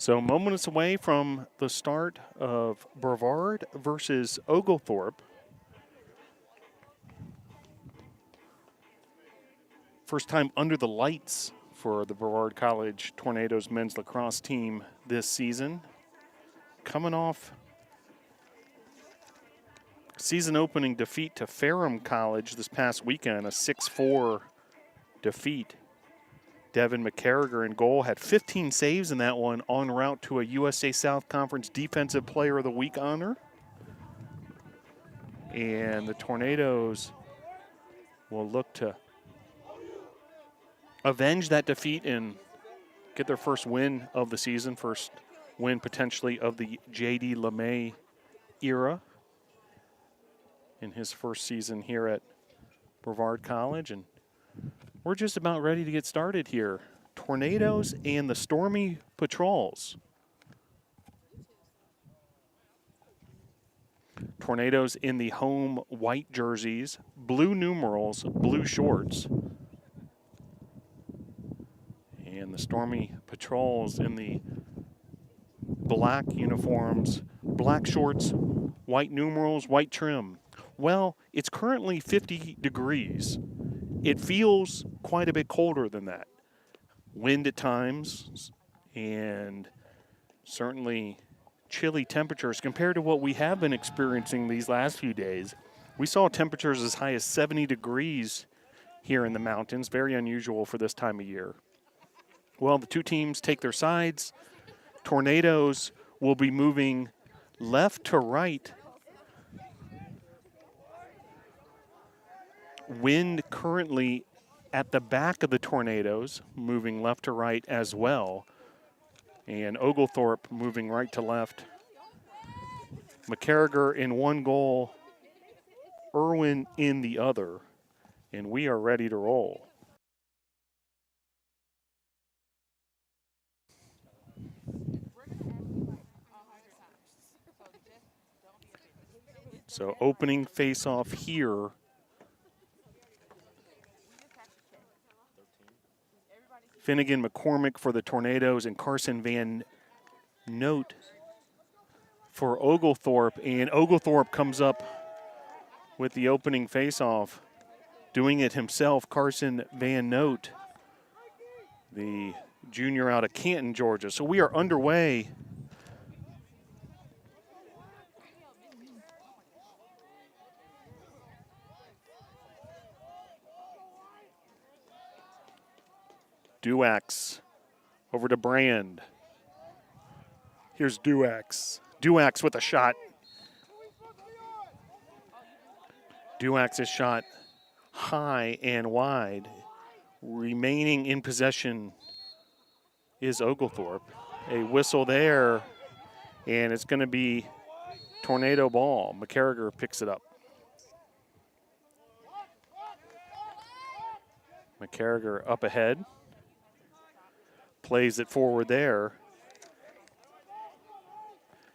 So moments away from the start of Brevard versus Oglethorpe. First time under the lights for the Brevard College Tornadoes men's lacrosse team this season. Coming off season opening defeat to Ferrum College this past weekend, a 6-4 defeat. Devin McCarriger in goal, had 15 saves in that one, en route to a USA South Conference Defensive Player of the Week honor. And the Tornadoes will look to avenge that defeat and get their first win of the season, first win potentially of the J.D. LeMay era in his first season here at Brevard College. And we're just about ready to get started here. Tornadoes and the Stormy Patrols. Tornadoes in the home white jerseys, blue numerals, blue shorts. And the Stormy Patrols in the black uniforms, black shorts, white numerals, white trim. Well, it's currently 50 degrees. It feels quite a bit colder than that. Wind at times, and certainly chilly temperatures compared to what we have been experiencing these last few days. We saw temperatures as high as 70 degrees here in the mountains, very unusual for this time of year. Well, the two teams take their sides. Tornadoes will be moving left to right. Wind currently at the back of the Tornadoes, moving left to right as well. And Oglethorpe moving right to left. McCarriger in one goal, Irwin in the other. And we are ready to roll. So opening face-off here. Finnegan McCormick for the Tornadoes and Carson Van Note for Oglethorpe. And Oglethorpe comes up with the opening faceoff, doing it himself, Carson Van Note, the junior out of Canton, Georgia. So we are underway. Duax over to Brand. Here's Duax. Duax with a shot. Duax's shot high and wide. Remaining in possession is Oglethorpe. A whistle there, and it's going to be Tornado ball. McCarriger picks it up. McCarriger up ahead. Plays it forward there.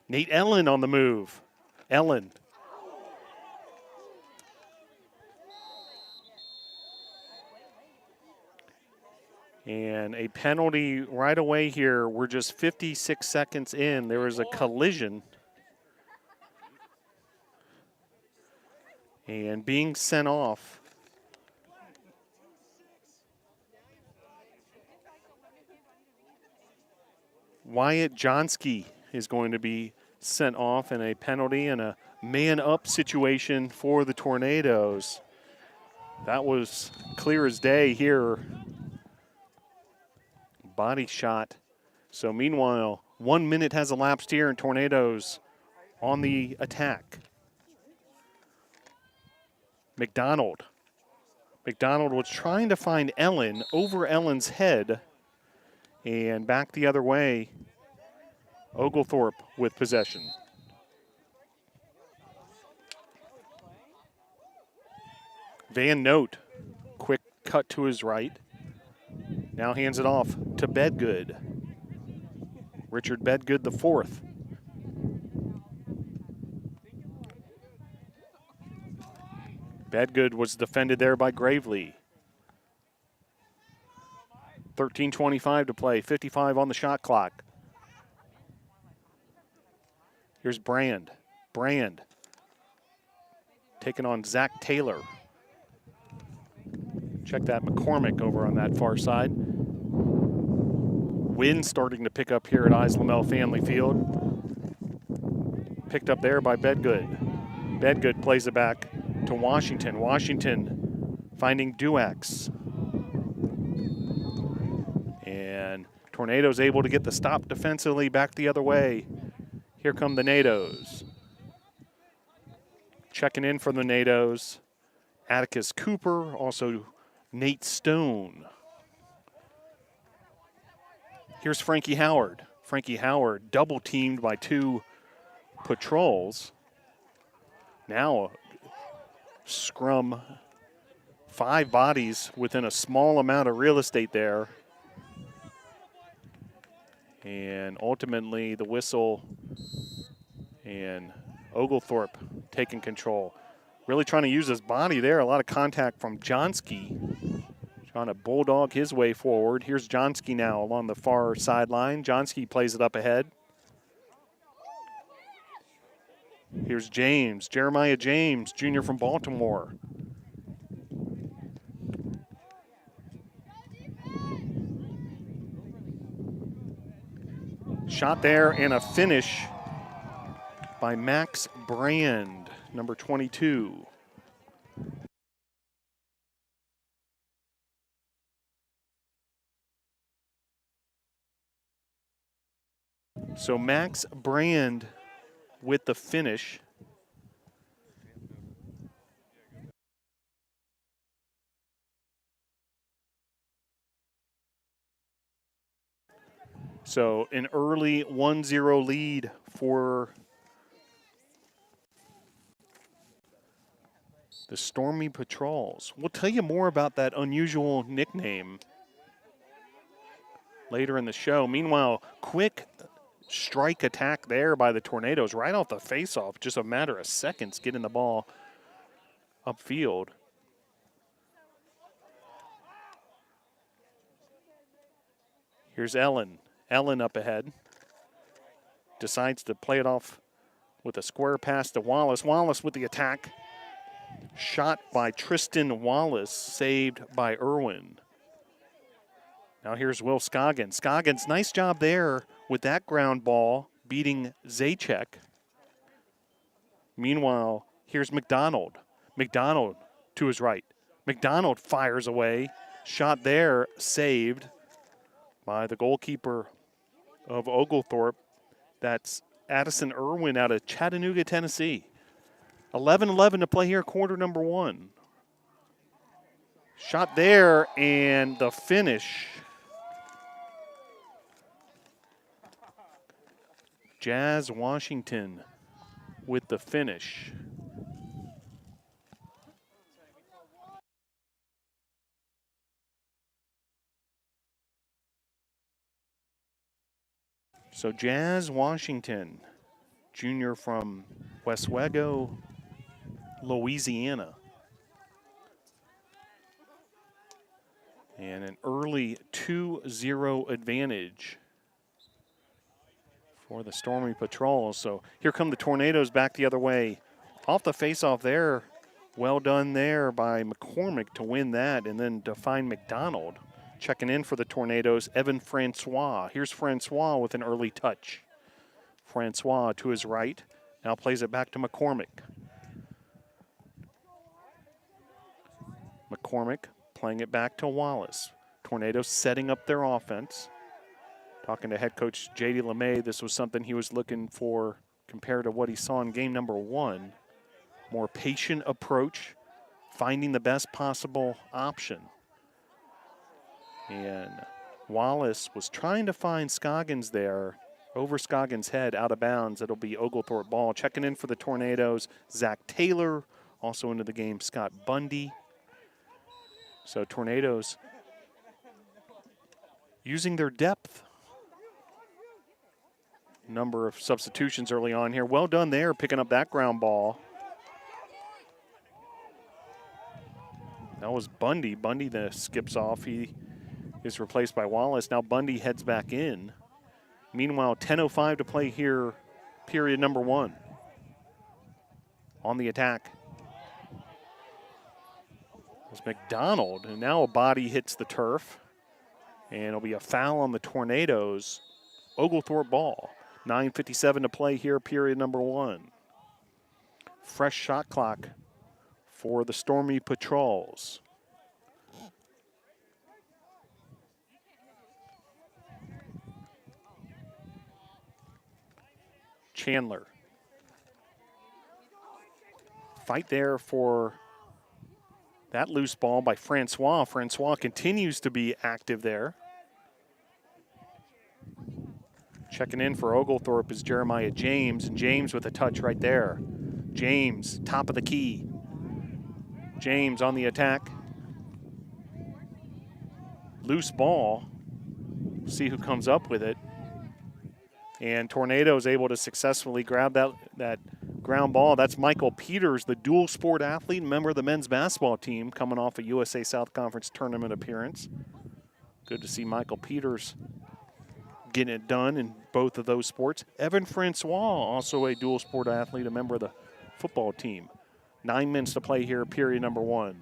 Nate Ellen on the move. Ellen. And a penalty right away here. We're just 56 seconds in. There was a collision. And being sent off. Wyatt Johnsky is going to be sent off in a penalty and a man-up situation for the Tornadoes. That was clear as day here. Body shot. So meanwhile, 1 minute has elapsed here and Tornadoes on the attack. McDonald. McDonald was trying to find Ellen over Ellen's head. And back the other way, Oglethorpe with possession. Van Note, quick cut to his right. Now hands it off to Bedgood. Richard Bedgood, the fourth. Bedgood was defended there by Gravely. 13:25 to play, 55 on the shot clock. Here's Brand. Brand taking on Zach Taylor. Check that McCormick over on that far side. Wind starting to pick up here at Islamel Family Field. Picked up there by Bedgood. Bedgood plays it back to Washington. Washington finding Duax. And Tornadoes able to get the stop defensively back the other way. Here come the NATOs. Checking in for the NATOs. Atticus Cooper, also Nate Stone. Here's Frankie Howard. Frankie Howard double teamed by 2 patrols. Now scrum 5 bodies within a small amount of real estate there. And ultimately the whistle and Oglethorpe taking control. Really trying to use his body there. A lot of contact from Johnsky. Trying to bulldog his way forward. Here's Johnsky now along the far sideline. Johnsky plays it up ahead. Here's James, Jeremiah James, junior from Baltimore. Shot there and a finish by Max Brand, number 22. So Max Brand with the finish. So an early 1-0 lead for the Stormy Patrols. We'll tell you more about that unusual nickname later in the show. Meanwhile, quick strike attack there by the Tornadoes right off the faceoff. Just a matter of seconds getting the ball upfield. Here's Ellen. Ellen up ahead. Decides to play it off with a square pass to Wallace. Wallace with the attack. Shot by Tristan Wallace, saved by Irwin. Now here's Will Scoggins. Scoggins, nice job there with that ground ball, beating Zajac. Meanwhile, here's McDonald. McDonald to his right. McDonald fires away. Shot there, saved by the goalkeeper of Oglethorpe. That's Addison Irwin out of Chattanooga, Tennessee. 11-11 to play here, quarter number 1. Shot there, and the finish. Jazz Washington with the finish. So Jazz Washington, junior from Westwego, Louisiana. And an early 2-0 advantage for the Stormy Patrols. So here come the Tornadoes back the other way. Off the faceoff there. Well done there by McCormick to win that, and then to find McDonald. Checking in for the Tornadoes, Evan Francois. Here's Francois with an early touch. Francois to his right. Now plays it back to McCormick. McCormick playing it back to Wallace. Tornadoes setting up their offense. Talking to head coach J.D. LeMay, this was something he was looking for compared to what he saw in game number 1. More patient approach, finding the best possible option. And Wallace was trying to find Scoggins there. Over Scoggins' head, out of bounds. It'll be Oglethorpe ball. Checking in for the Tornadoes, Zach Taylor. Also into the game, Scott Bundy. So Tornadoes using their depth. Number of substitutions early on here. Well done there, picking up that ground ball. That was Bundy. Bundy that skips off. He is replaced by Wallace. Now Bundy heads back in. Meanwhile, 10:05 to play here period number 1. On the attack is McDonald, and now a body hits the turf, and it'll be a foul on the Tornadoes. Oglethorpe ball. 9:57 to play here, period number 1. Fresh shot clock for the Stormy Patrols. Chandler. Fight there for that loose ball by Francois. Francois continues to be active there. Checking in for Oglethorpe is Jeremiah James, and James with a touch right there. James, top of the key. James on the attack. Loose ball. See who comes up with it. And Tornadoes able to successfully grab that ground ball. That's Michael Peters, the dual sport athlete, member of the men's basketball team, coming off a USA South Conference tournament appearance. Good to see Michael Peters getting it done in both of those sports. Evan Francois, also a dual sport athlete, a member of the football team. 9 minutes to play here, period number 1.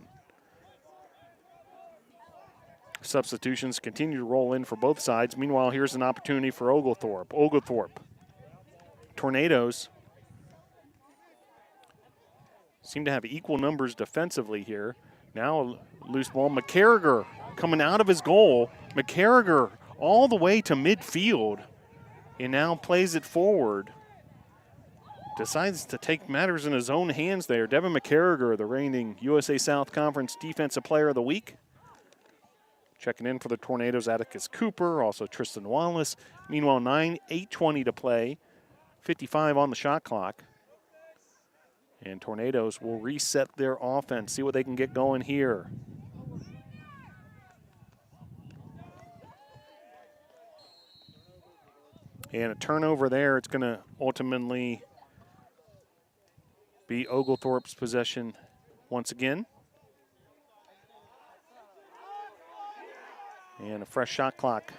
Substitutions continue to roll in for both sides. Meanwhile, here's an opportunity for Oglethorpe. Oglethorpe. Tornadoes seem to have equal numbers defensively here. Now a loose ball. McCarriger coming out of his goal. McCarriger all the way to midfield and now plays it forward. Decides to take matters in his own hands there. Devin McCarriger, the reigning USA South Conference Defensive Player of the Week. Checking in for the Tornadoes, Atticus Cooper, also Tristan Wallace. Meanwhile, 8:20 to play, 55 on the shot clock. And Tornadoes will reset their offense, see what they can get going here. And a turnover there, it's going to ultimately be Oglethorpe's possession once again. And a fresh shot clock.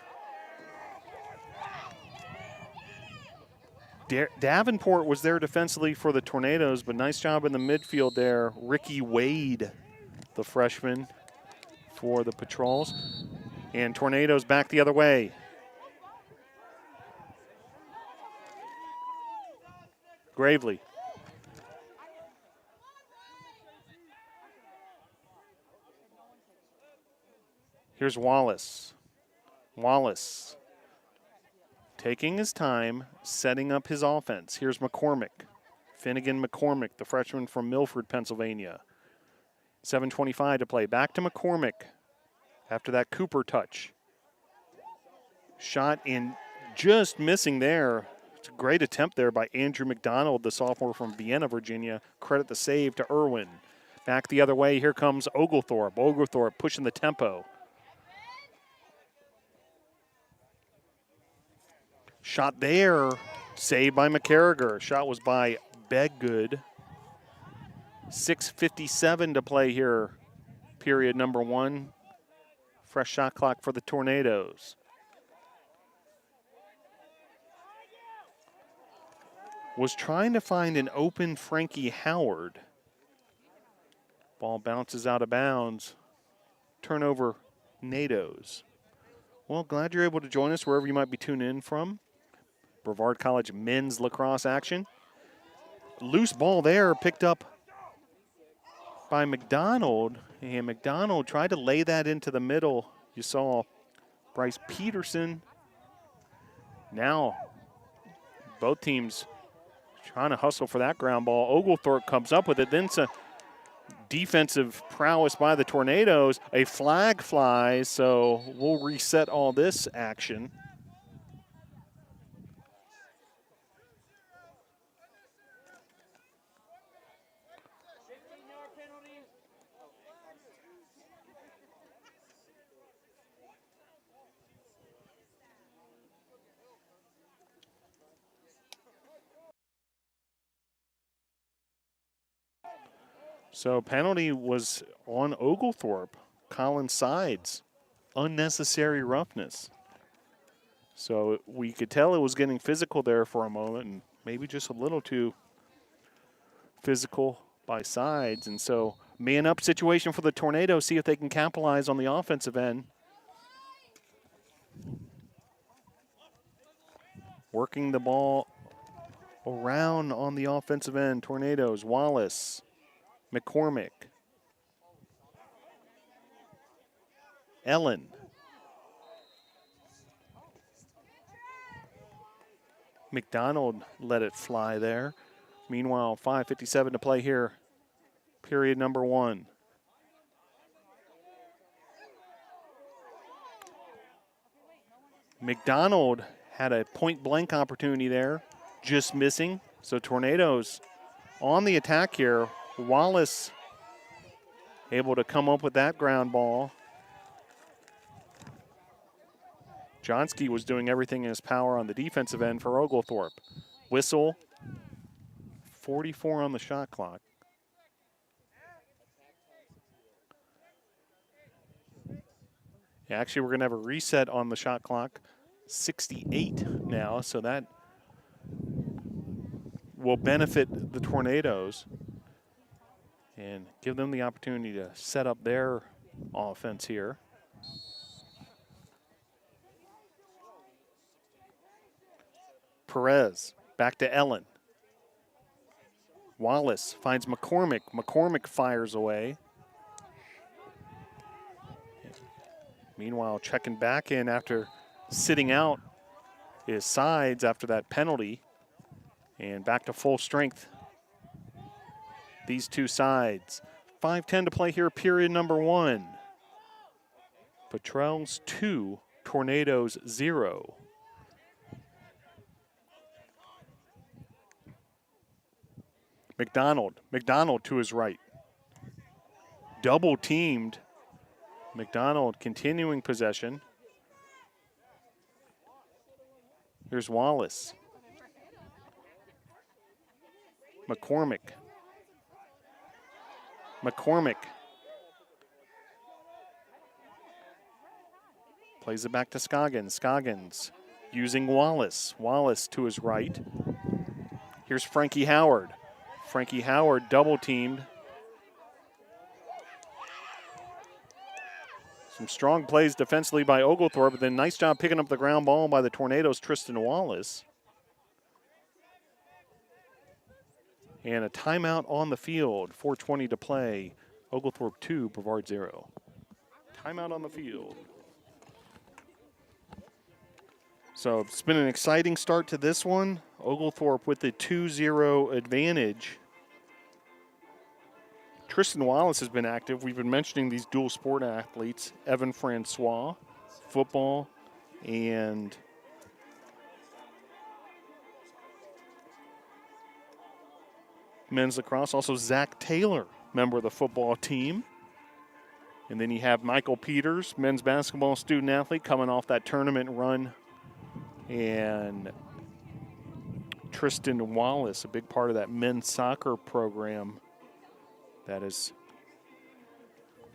Davenport was there defensively for the Tornadoes, but nice job in the midfield there. Ricky Wade, the freshman for the Patrols. And Tornadoes back the other way. Gravely. Here's Wallace. Wallace taking his time, setting up his offense. Here's McCormick. Finnegan McCormick, the freshman from Milford, Pennsylvania. 7:25 to play. Back to McCormick after that Cooper touch. Shot in, just missing there. It's a great attempt there by Andrew McDonald, the sophomore from Vienna, Virginia. Credit the save to Irwin. Back the other way, here comes Oglethorpe. Oglethorpe pushing the tempo. Shot there, saved by McCarriger. Shot was by Beggood. 6:57 to play here, period number 1. Fresh shot clock for the Tornadoes. Was trying to find an open Frankie Howard. Ball bounces out of bounds. Turnover, Nados. Well, glad you're able to join us wherever you might be tuning in from. Brevard College men's lacrosse action. Loose ball there picked up by McDonald. And McDonald tried to lay that into the middle. You saw Bryce Peterson. Now both teams trying to hustle for that ground ball. Oglethorpe comes up with it. Then it's a defensive prowess by the Tornadoes. A flag flies, so we'll reset all this action. So penalty was on Oglethorpe. Colin Sides, unnecessary roughness. So we could tell it was getting physical there for a moment, and maybe just a little too physical by sides. And so man up situation for the Tornadoes, see if they can capitalize on the offensive end. Working the ball around on the offensive end, Tornadoes, Wallace, McCormick, Ellen. McDonald let it fly there. Meanwhile, 5:57 to play here, period number 1. McDonald had a point-blank opportunity there, just missing. So Tornadoes on the attack here. Wallace able to come up with that ground ball. Johnsky was doing everything in his power on the defensive end for Oglethorpe. Whistle, 44 on the shot clock. Actually, we're going to have a reset on the shot clock. 68 now, so that will benefit the Tornadoes and give them the opportunity to set up their offense here. Perez back to Ellen. Wallace finds McCormick. McCormick fires away. Meanwhile, checking back in after sitting out is Sides after that penalty. And back to full strength. These two sides. 5:10 to play here, period number 1. Petrels 2, Tornadoes 0. McDonald to his right. Double teamed. McDonald continuing possession. Here's Wallace. McCormick. Plays it back to Scoggins. Scoggins using Wallace. Wallace to his right. Here's Frankie Howard. Frankie Howard double teamed. Some strong plays defensively by Oglethorpe, but then nice job picking up the ground ball by the Tornadoes' Tristan Wallace. And a timeout on the field. 4:20 to play. Oglethorpe 2, Brevard 0. Timeout on the field. So it's been an exciting start to this one. Oglethorpe with the 2-0 advantage. Tristan Wallace has been active. We've been mentioning these dual sport athletes, Evan Francois, football, and men's lacrosse. Also Zach Taylor, member of the football team. And then you have Michael Peters, men's basketball student athlete, coming off that tournament run. And Tristan Wallace, a big part of that men's soccer program that is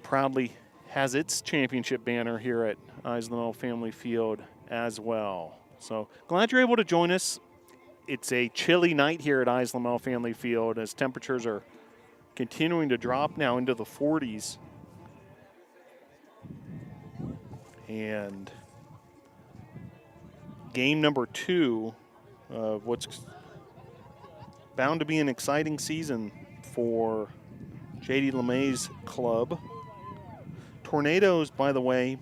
proudly has its championship banner here at Eisenhower Family Field as well. So glad you're able to join us. It's a chilly night here at Eisenhower Family Field as temperatures are continuing to drop now into the 40s. And game number 2 of what's bound to be an exciting season for J.D. LeMay's club. Tornadoes, by the way,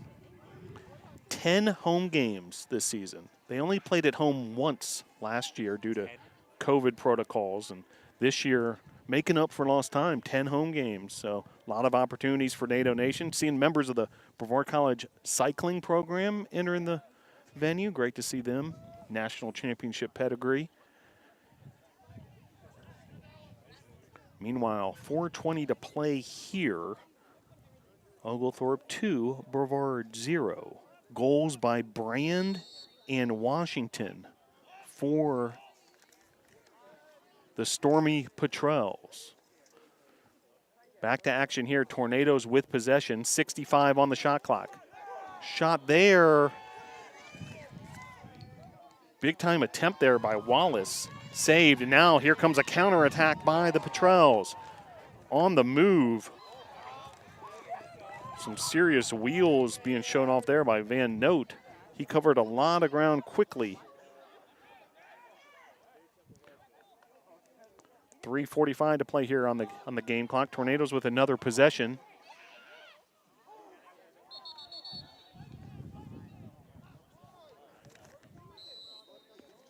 10 home games this season. They only played at home once last year due to COVID protocols, and this year making up for lost time, 10 home games. So a lot of opportunities for NATO Nation. Seeing members of the Brevard College cycling program entering the venue. Great to see them. National championship pedigree. Meanwhile, 4:20 to play here. Oglethorpe 2, Brevard 0. Goals by Brand and Washington for the Stormy Petrels. Back to action here. Tornadoes with possession. 65 on the shot clock. Shot there. Big time attempt there by Wallace. saved. And now here comes a counterattack by the Petrels. On the move. Some serious wheels being shown off there by Van Noot. He covered a lot of ground quickly. 3:45 to play here on the game clock. Tornadoes with another possession.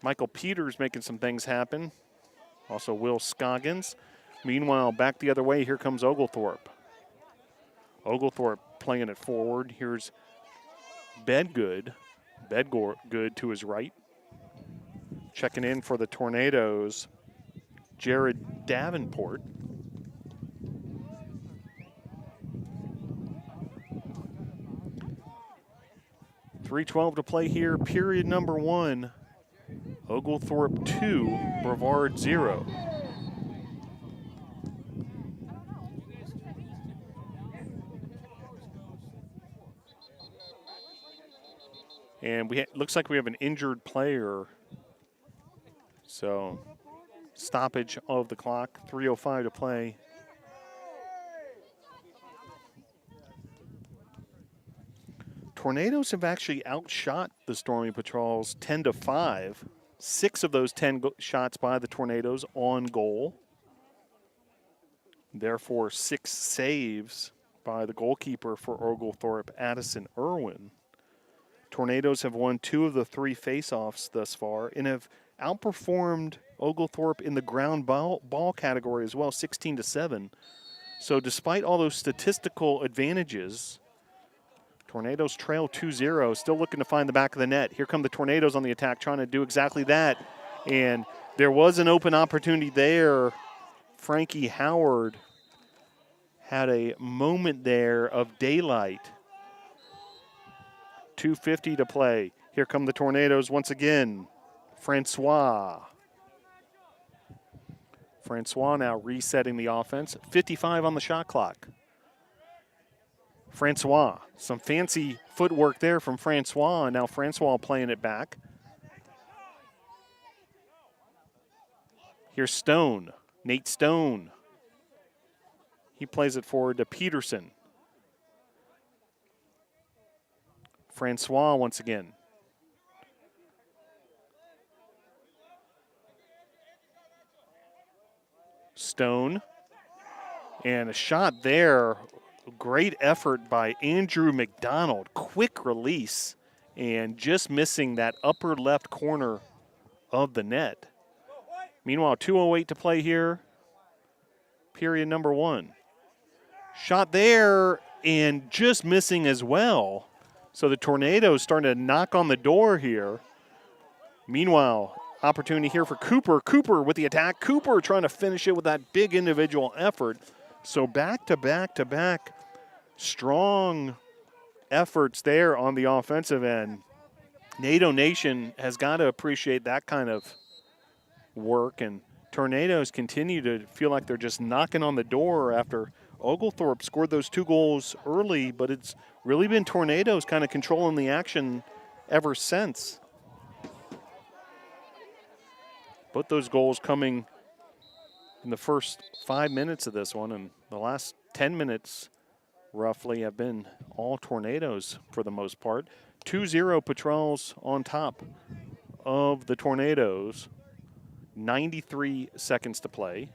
Michael Peters making some things happen. Also Will Scoggins. Meanwhile, back the other way, here comes Oglethorpe. Oglethorpe playing it forward. Here's Bedgood to his right. Checking in for the Tornadoes, Jared Davenport. .312 to play here, period number 1. Oglethorpe 2, Brevard 0. And looks like we have an injured player. So stoppage of the clock, 3:05 to play. Tornadoes have actually outshot the Stormy Patrols 10-5. 6 of those 10 shots by the Tornadoes on goal. Therefore, 6 saves by the goalkeeper for Oglethorpe, Addison Irwin. Tornadoes have won 2 of the 3 faceoffs thus far and have outperformed Oglethorpe in the ground ball category as well, 16-7. So despite all those statistical advantages, Tornadoes trail 2-0, still looking to find the back of the net. Here come the Tornadoes on the attack, trying to do exactly that. And there was an open opportunity there. Frankie Howard had a moment there of daylight. 2:50 to play. Here come the Tornadoes once again. Francois now resetting the offense. 55 on the shot clock. Francois, some fancy footwork there from Francois, and now Francois playing it back. Here's Stone, Nate Stone. He plays it forward to Peterson. Francois once again. Stone. And a shot there. Great effort by Andrew McDonald. Quick release and just missing that upper left corner of the net. Meanwhile, 2:08 to play here. Period number 1. Shot there and just missing as well. So the Tornadoes starting to knock on the door here. Meanwhile, opportunity here for Cooper. Cooper with the attack. Cooper trying to finish it with that big individual effort. So back to back strong efforts there on the offensive end. NATO Nation has got to appreciate that kind of work, and Tornadoes continue to feel like they're just knocking on the door after Oglethorpe scored those 2 goals early, but it's really been Tornadoes kind of controlling the action ever since. Both those goals coming in the first 5 minutes of this one, and the last 10 minutes roughly have been all Tornadoes for the most part. 2-0 Patrols on top of the Tornadoes. 93 seconds to play.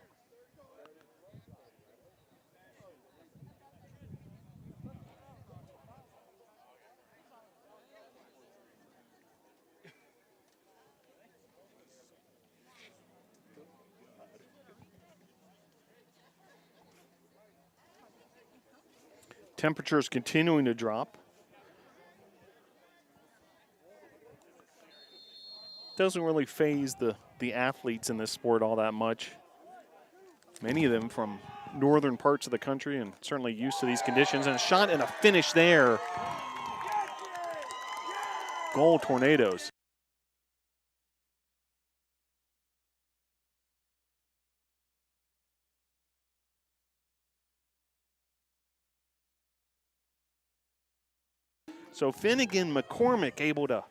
Temperatures continuing to drop. Doesn't really faze the athletes in this sport all that much. Many of them from northern parts of the country and certainly used to these conditions. And a shot and a finish there. Goal Tornadoes. So Finnegan McCormick able to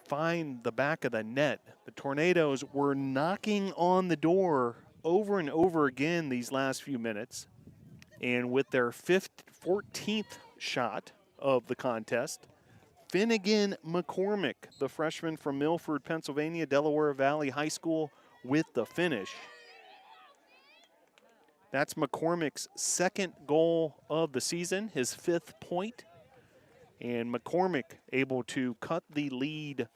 find the back of the net. The Tornadoes were knocking on the door over and over again these last few minutes. And with their 14th shot of the contest, Finnegan McCormick, the freshman from Milford, Pennsylvania, Delaware Valley High School, with the finish. That's McCormick's second goal of the season, his 5th point. And McCormick able to cut the lead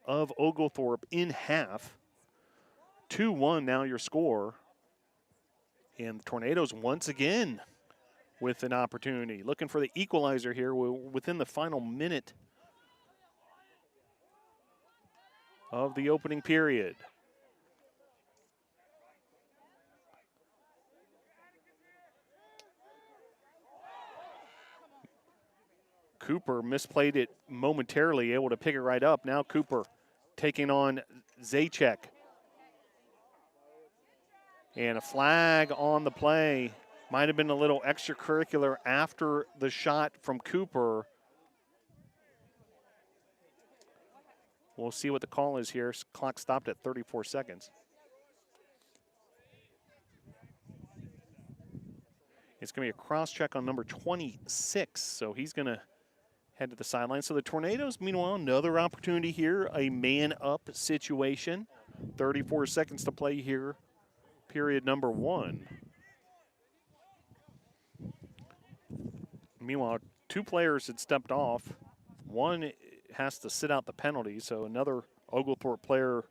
of Oglethorpe in half. 2-1 now your score. And the Tornadoes once again with an opportunity. Looking for the equalizer here within the final minute of the opening period. Cooper misplayed it momentarily, able to pick it right up. Now Cooper taking on Zajac. And a flag on the play. Might have been a little extracurricular after the shot from Cooper. We'll see what the call is here. Clock stopped at 34 seconds. It's going to be a cross check on number 26, so he's going to head to the sideline. So the Tornadoes, meanwhile, another opportunity here, a man-up situation. 34 seconds to play here, period number 1. Meanwhile, 2 players had stepped off. One has to sit out the penalty, so another Oglethorpe player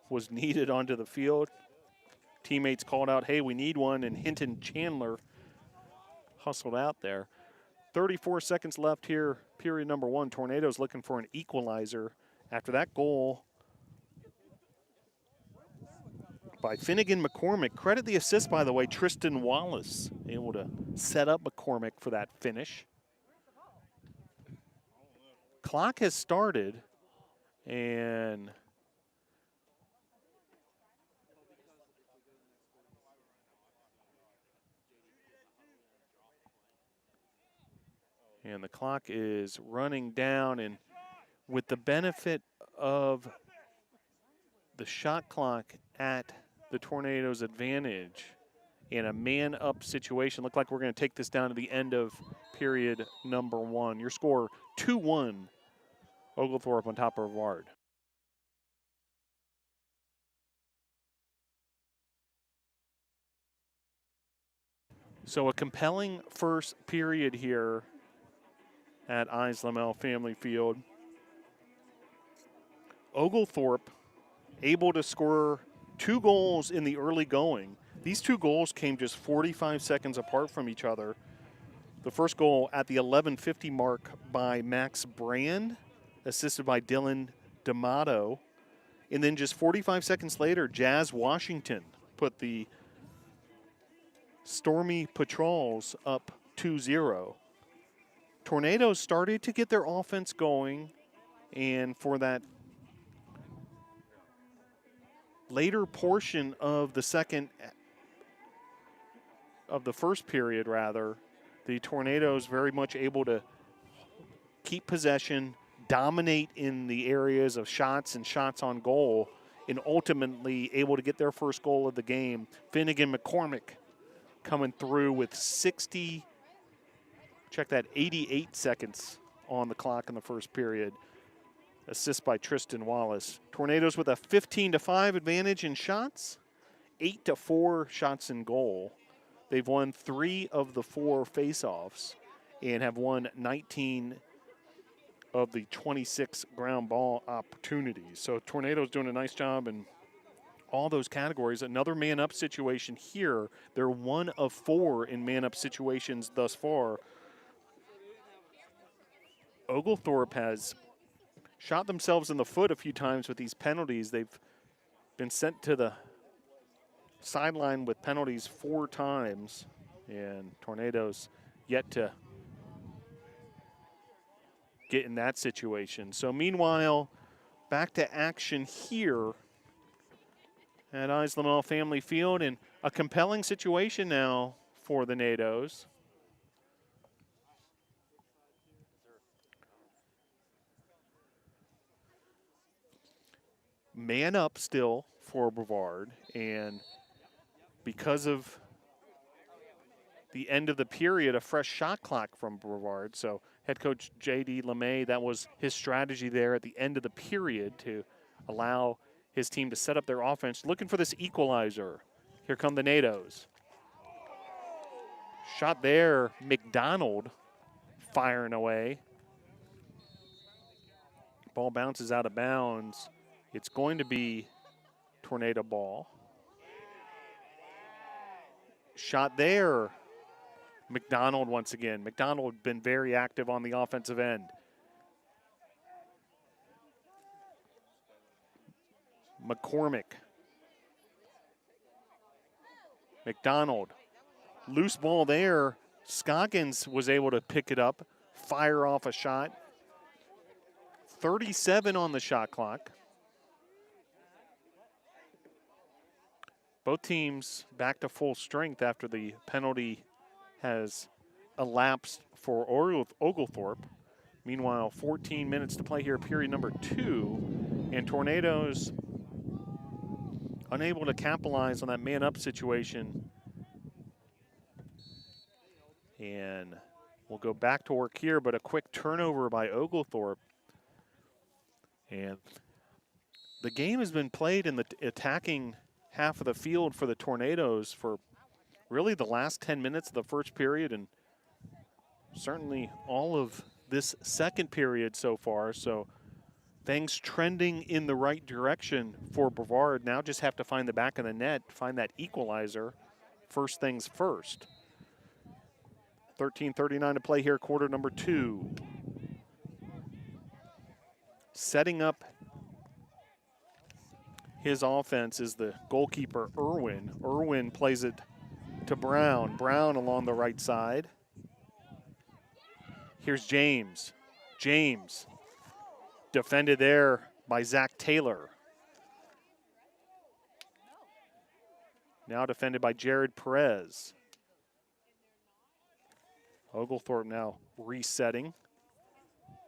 was needed onto the field. Teammates called out, hey, we need one, and Hinton Chandler hustled out there. 34 seconds left here, period number 1. Tornadoes looking for an equalizer after that goal by Finnegan McCormick. Credit the assist, by the way, Tristan Wallace, able to set up McCormick for that finish. Clock has started, and the clock is running down, and with the benefit of the shot clock at the Tornadoes' advantage in a man-up situation, look like we're going to take this down to the end of period number 1. Your score, 2-1, Oglethorpe on top of Brevard. So a compelling first period here at Islamel Family Field. Oglethorpe able to score 2 goals in the early going. These 2 goals came just 45 seconds apart from each other. The first goal at the 11:50 mark by Max Brand, assisted by Dylan D'Amato. And then just 45 seconds later, Jazz Washington put the Stormy Patrols up 2-0. Tornadoes started to get their offense going, and for that later portion of the first period, the Tornadoes very much able to keep possession, dominate in the areas of shots and shots on goal, and ultimately able to get their first goal of the game. Finnegan McCormick coming through with 88 seconds on the clock in the first period. Assist by Tristan Wallace. Tornadoes with a 15-5 advantage in shots, 8-4 shots in goal. They've won 3 of the 4 faceoffs and have won 19 of the 26 ground ball opportunities. So Tornadoes doing a nice job in all those categories. Another man-up situation here. They're 1 of 4 in man-up situations thus far. Oglethorpe has shot themselves in the foot a few times with these penalties. They've been sent to the sideline with penalties 4 times, and Tornadoes yet to get in that situation. So meanwhile, back to action here at Islamel Family Field, and a compelling situation now for the Nados. man up still for Brevard, and because of the end of the period, a fresh shot clock from Brevard. So head coach J.D. LeMay, that was his strategy there at the end of the period to allow his team to set up their offense, looking for this equalizer. Here come the NATOs. Shot there, McDonald firing away. Ball bounces out of bounds. It's going to be Tornado ball. Shot there, McDonald once again. McDonald been very active on the offensive end. McCormick. McDonald. Loose ball there. Scoggins was able to pick it up, fire off a shot. 37 on the shot clock. Both teams back to full strength after the penalty has elapsed for Oglethorpe. Meanwhile, 14 minutes to play here, period number 2. And Tornadoes unable to capitalize on that man-up situation. And we'll go back to work here, but a quick turnover by Oglethorpe. And the game has been played in the attacking half of the field for the Tornadoes for really the last 10 minutes of the first period, and certainly all of this second period so far. So things trending in the right direction for Brevard. Now just have to find the back of the net, find that equalizer. First things first. 13:39 to play here, quarter number 2. Setting up his offense is the goalkeeper, Irwin. Irwin plays it to Brown. Brown along the right side. Here's James. James defended there by Zach Taylor. Now defended by Jared Perez. Oglethorpe now resetting.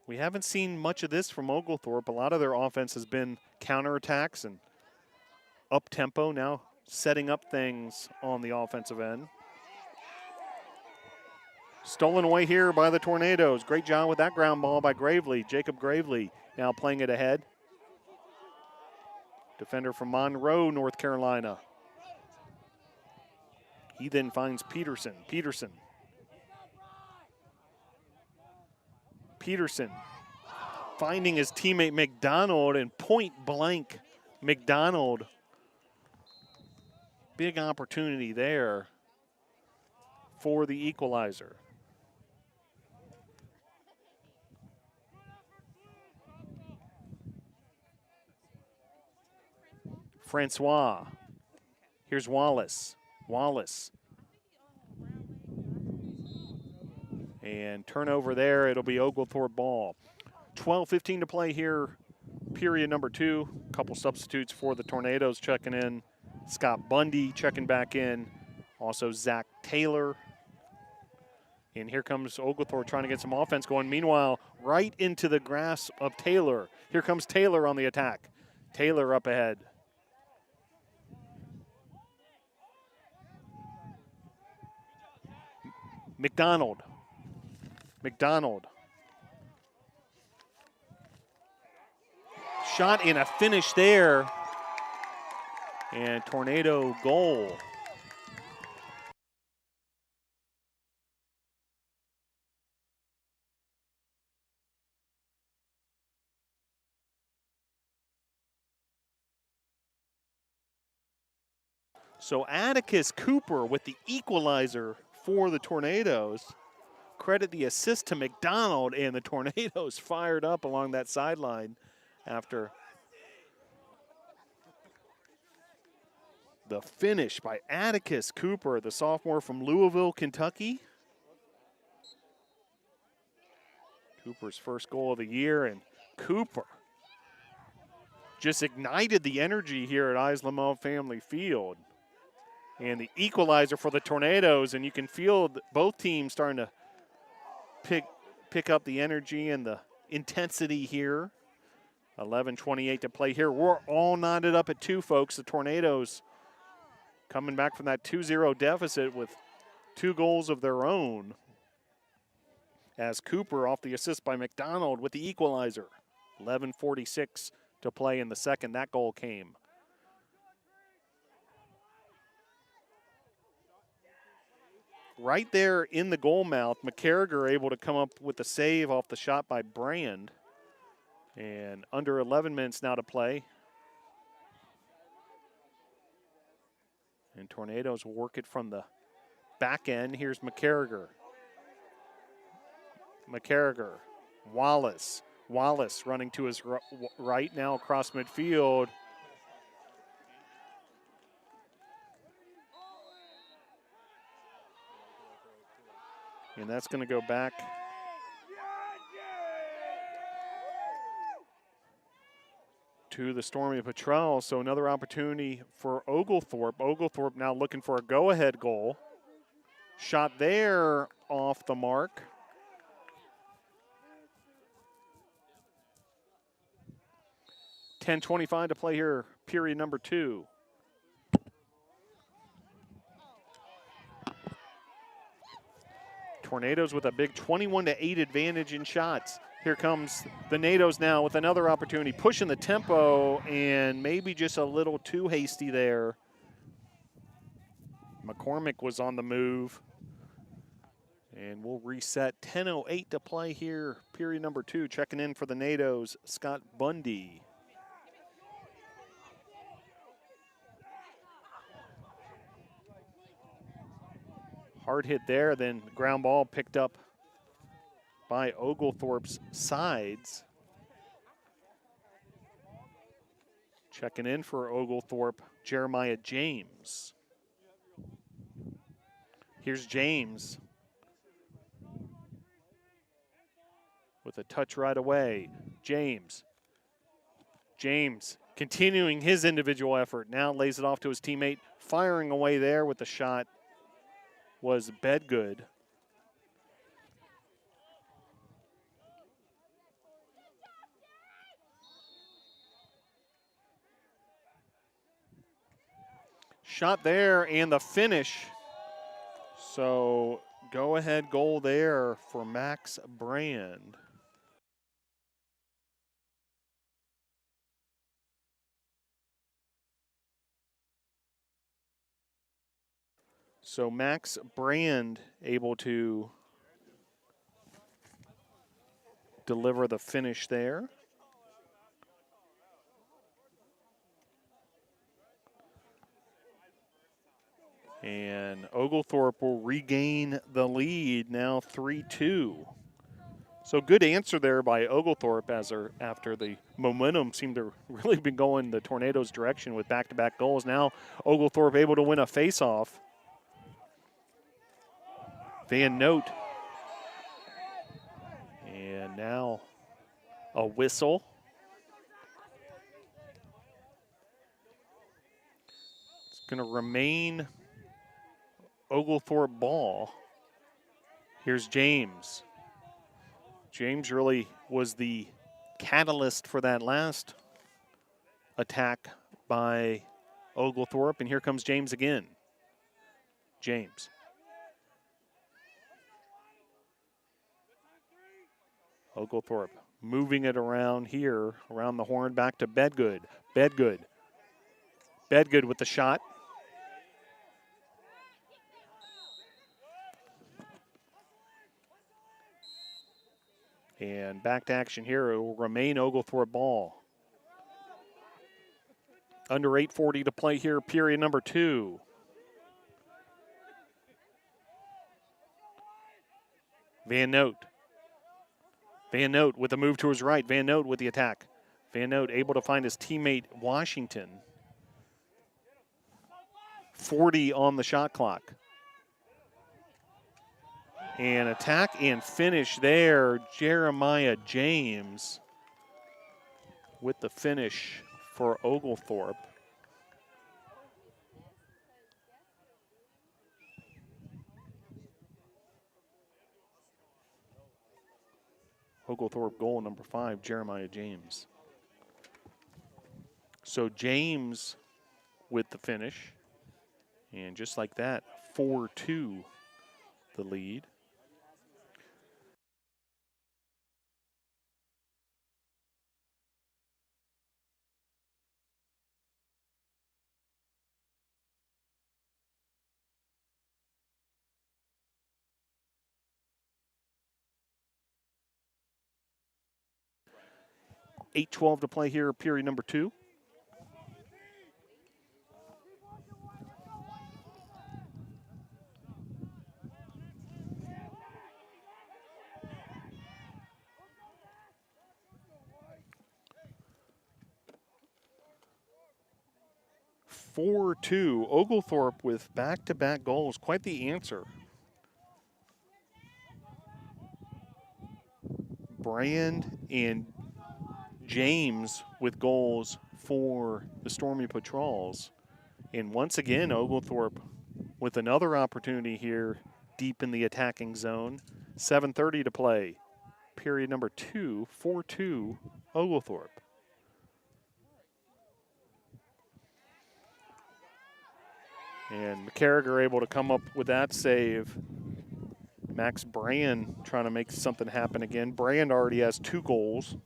We haven't seen much of this from Oglethorpe. A lot of their offense has been counterattacks and up-tempo, now setting up things on the offensive end. Stolen away here by the Tornadoes. Great job with that ground ball by Gravely. Jacob Gravely now playing it ahead. Defender from Monroe, North Carolina. He then finds Peterson. Peterson finding his teammate McDonald, and point blank McDonald. Big opportunity there for the equalizer. Francois. Here's Wallace. Wallace. And turnover there, it'll be Oglethorpe ball. 12:15 to play here, period number 2. A couple substitutes for the Tornadoes checking in. Scott Bundy checking back in. Also Zach Taylor. And here comes Oglethorpe trying to get some offense going. Meanwhile, right into the grasp of Taylor. Here comes Taylor on the attack. Taylor up ahead. McDonald. McDonald. Shot and a finish there. And Tornado goal. So Atticus Cooper with the equalizer for the Tornadoes. Credit the assist to McDonald, and the Tornadoes fired up along that sideline after the finish by Atticus Cooper, the sophomore from Louisville, Kentucky. Cooper's first goal of the year, and Cooper just ignited the energy here at Islamov Family Field. And the equalizer for the Tornadoes, and you can feel both teams starting to pick up the energy and the intensity here. 11:28 to play here. We're all knotted up at 2, folks. The Tornadoes coming back from that 2-0 deficit with 2 goals of their own, as Cooper off the assist by McDonald with the equalizer. 11:46 to play in the second. That goal came. Right there in the goal mouth, McCarriger able to come up with the save off the shot by Brand. And under 11 minutes now to play. And Tornadoes will work it from the back end. Here's McCarriger. McCarriger. Wallace. Wallace running to his right now across midfield. And that's going to go back to the Stormy Patrol. So another opportunity for Oglethorpe. Oglethorpe now looking for a go-ahead goal. Shot there off the mark. $10:25 to play here, period number 2. Tornadoes with a big 21-8 advantage in shots. Here comes the Nados now with another opportunity, pushing the tempo, and maybe just a little too hasty there. McCormick was on the move. And we'll reset. 10:08 to play here, period number 2. Checking in for the Nados, Scott Bundy. Hard hit there, then ground ball picked up by Oglethorpe's sides. Checking in for Oglethorpe, Jeremiah James. Here's James with a touch right away. James continuing his individual effort. Now lays it off to his teammate. Firing away there with the shot was Bedgood. Shot there and the finish. So go ahead goal there for Max Brand. So Max Brand able to deliver the finish there. And Oglethorpe will regain the lead, now 3-2. So good answer there by Oglethorpe after the momentum seemed to really be going the Tornadoes' direction with back-to-back goals. Now Oglethorpe able to win a face-off. Van Note. And now a whistle. It's going to remain Oglethorpe ball. Here's James. James really was the catalyst for that last attack by Oglethorpe. And here comes James again. James. Oglethorpe moving it around here, around the horn, back to Bedgood. Bedgood with the shot. And back to action here. It will remain Oglethorpe ball. Under 8:40 to play here, period number 2. Van Note with a move to his right. Van Note with the attack. Van Note able to find his teammate Washington. 40 on the shot clock. And attack and finish there. Jeremiah James with the finish for Oglethorpe. Oglethorpe goal number 5, Jeremiah James. So James with the finish. And just like that, 4-2 the lead. $8:12 to play here, period number 2. (4-2). Oglethorpe with back-to-back goals. Quite the answer. Brand and James with goals for the Stormy Patrols. And once again, Oglethorpe with another opportunity here deep in the attacking zone. 7:30 to play. Period number 2, 4-2, Oglethorpe. And McCarriger able to come up with that save. Max Brand trying to make something happen again. Brand already has 2 goals.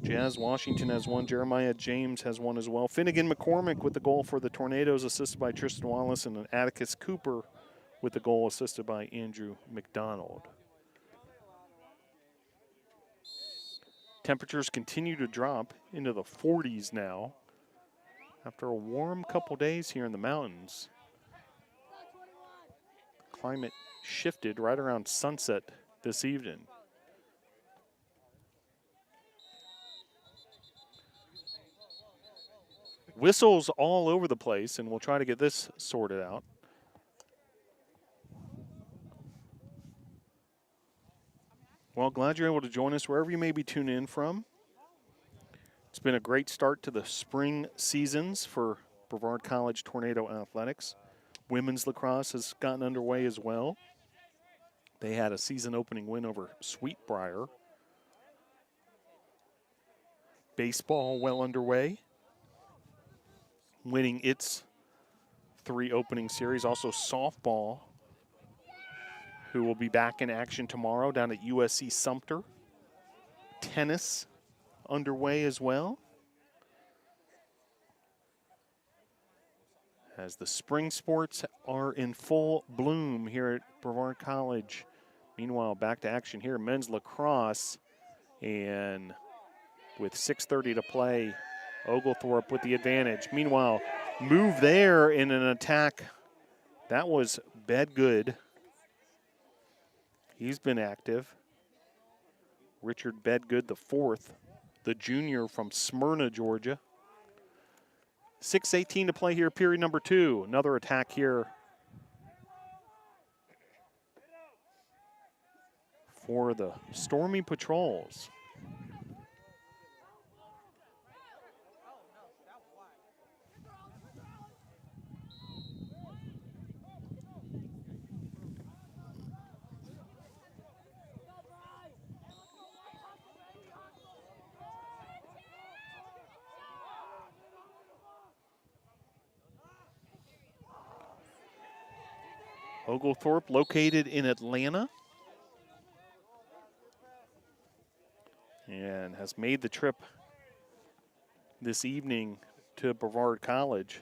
Jazz Washington has 1. Jeremiah James has 1 as well. Finnegan McCormick with the goal for the Tornadoes, assisted by Tristan Wallace, and Atticus Cooper with the goal assisted by Andrew McDonald. Temperatures continue to drop into the 40s now after a warm couple days here in the mountains. Climate shifted right around sunset this evening. Whistles all over the place, and we'll try to get this sorted out. Well, glad you're able to join us wherever you may be tuning in from. It's been a great start to the spring seasons for Brevard College Tornado Athletics. Women's lacrosse has gotten underway as well. They had a season opening win over Sweetbriar. Baseball well underway, winning its 3 opening series. Also softball, who will be back in action tomorrow down at USC Sumter. Tennis underway as well, as the spring sports are in full bloom here at Brevard College. Meanwhile, back to action here, men's lacrosse, and with 6:30 to play, Oglethorpe with the advantage. Meanwhile, move there in an attack. That was Bedgood. He's been active. Richard Bedgood, the 4th, the junior from Smyrna, Georgia. 6:18 to play here, period number 2. Another attack here for the Stormy Patrols. Oglethorpe, located in Atlanta, and has made the trip this evening to Brevard College.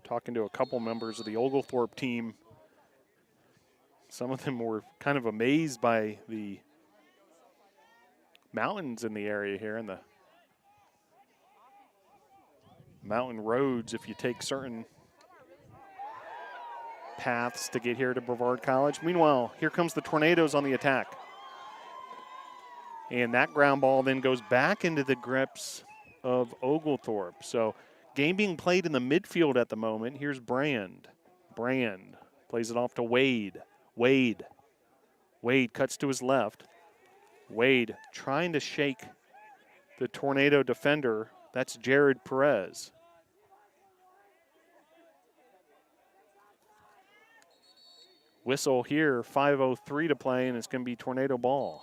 Talking to a couple members of the Oglethorpe team, some of them were kind of amazed by the mountains in the area here and the mountain roads if you take certain paths to get here to Brevard College. Meanwhile, here comes the Tornadoes on the attack. And that ground ball then goes back into the grips of Oglethorpe. So game being played in the midfield at the moment. Here's Brand. Brand plays it off to Wade. Wade cuts to his left. Wade trying to shake the Tornado defender. That's Jared Perez. Whistle here, 5:03 to play, and it's going to be Tornado ball.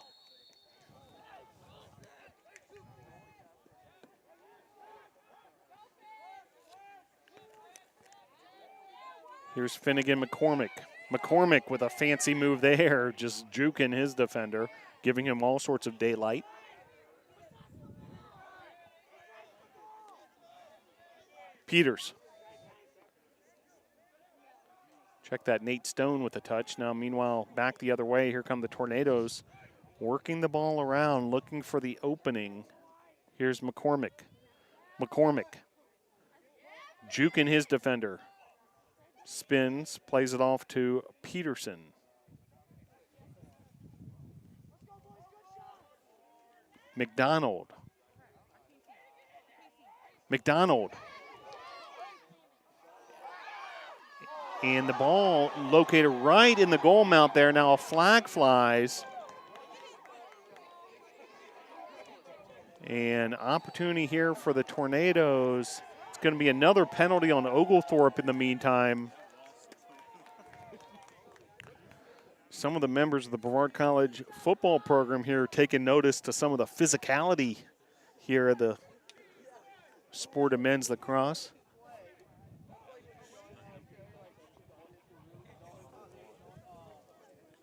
Here's Finnegan McCormick. McCormick with a fancy move there, just juking his defender, giving him all sorts of daylight. Peters. Check that Nate Stone with a touch. Now, meanwhile, back the other way, here come the Tornadoes, working the ball around, looking for the opening. Here's McCormick. McCormick juking his defender. Spins, plays it off to Peterson. McDonald. And the ball located right in the goal mount there. Now a flag flies. And opportunity here for the Tornadoes. It's going to be another penalty on Oglethorpe in the meantime. Some of the members of the Brevard College football program here taking notice to some of the physicality here at the sport of men's lacrosse.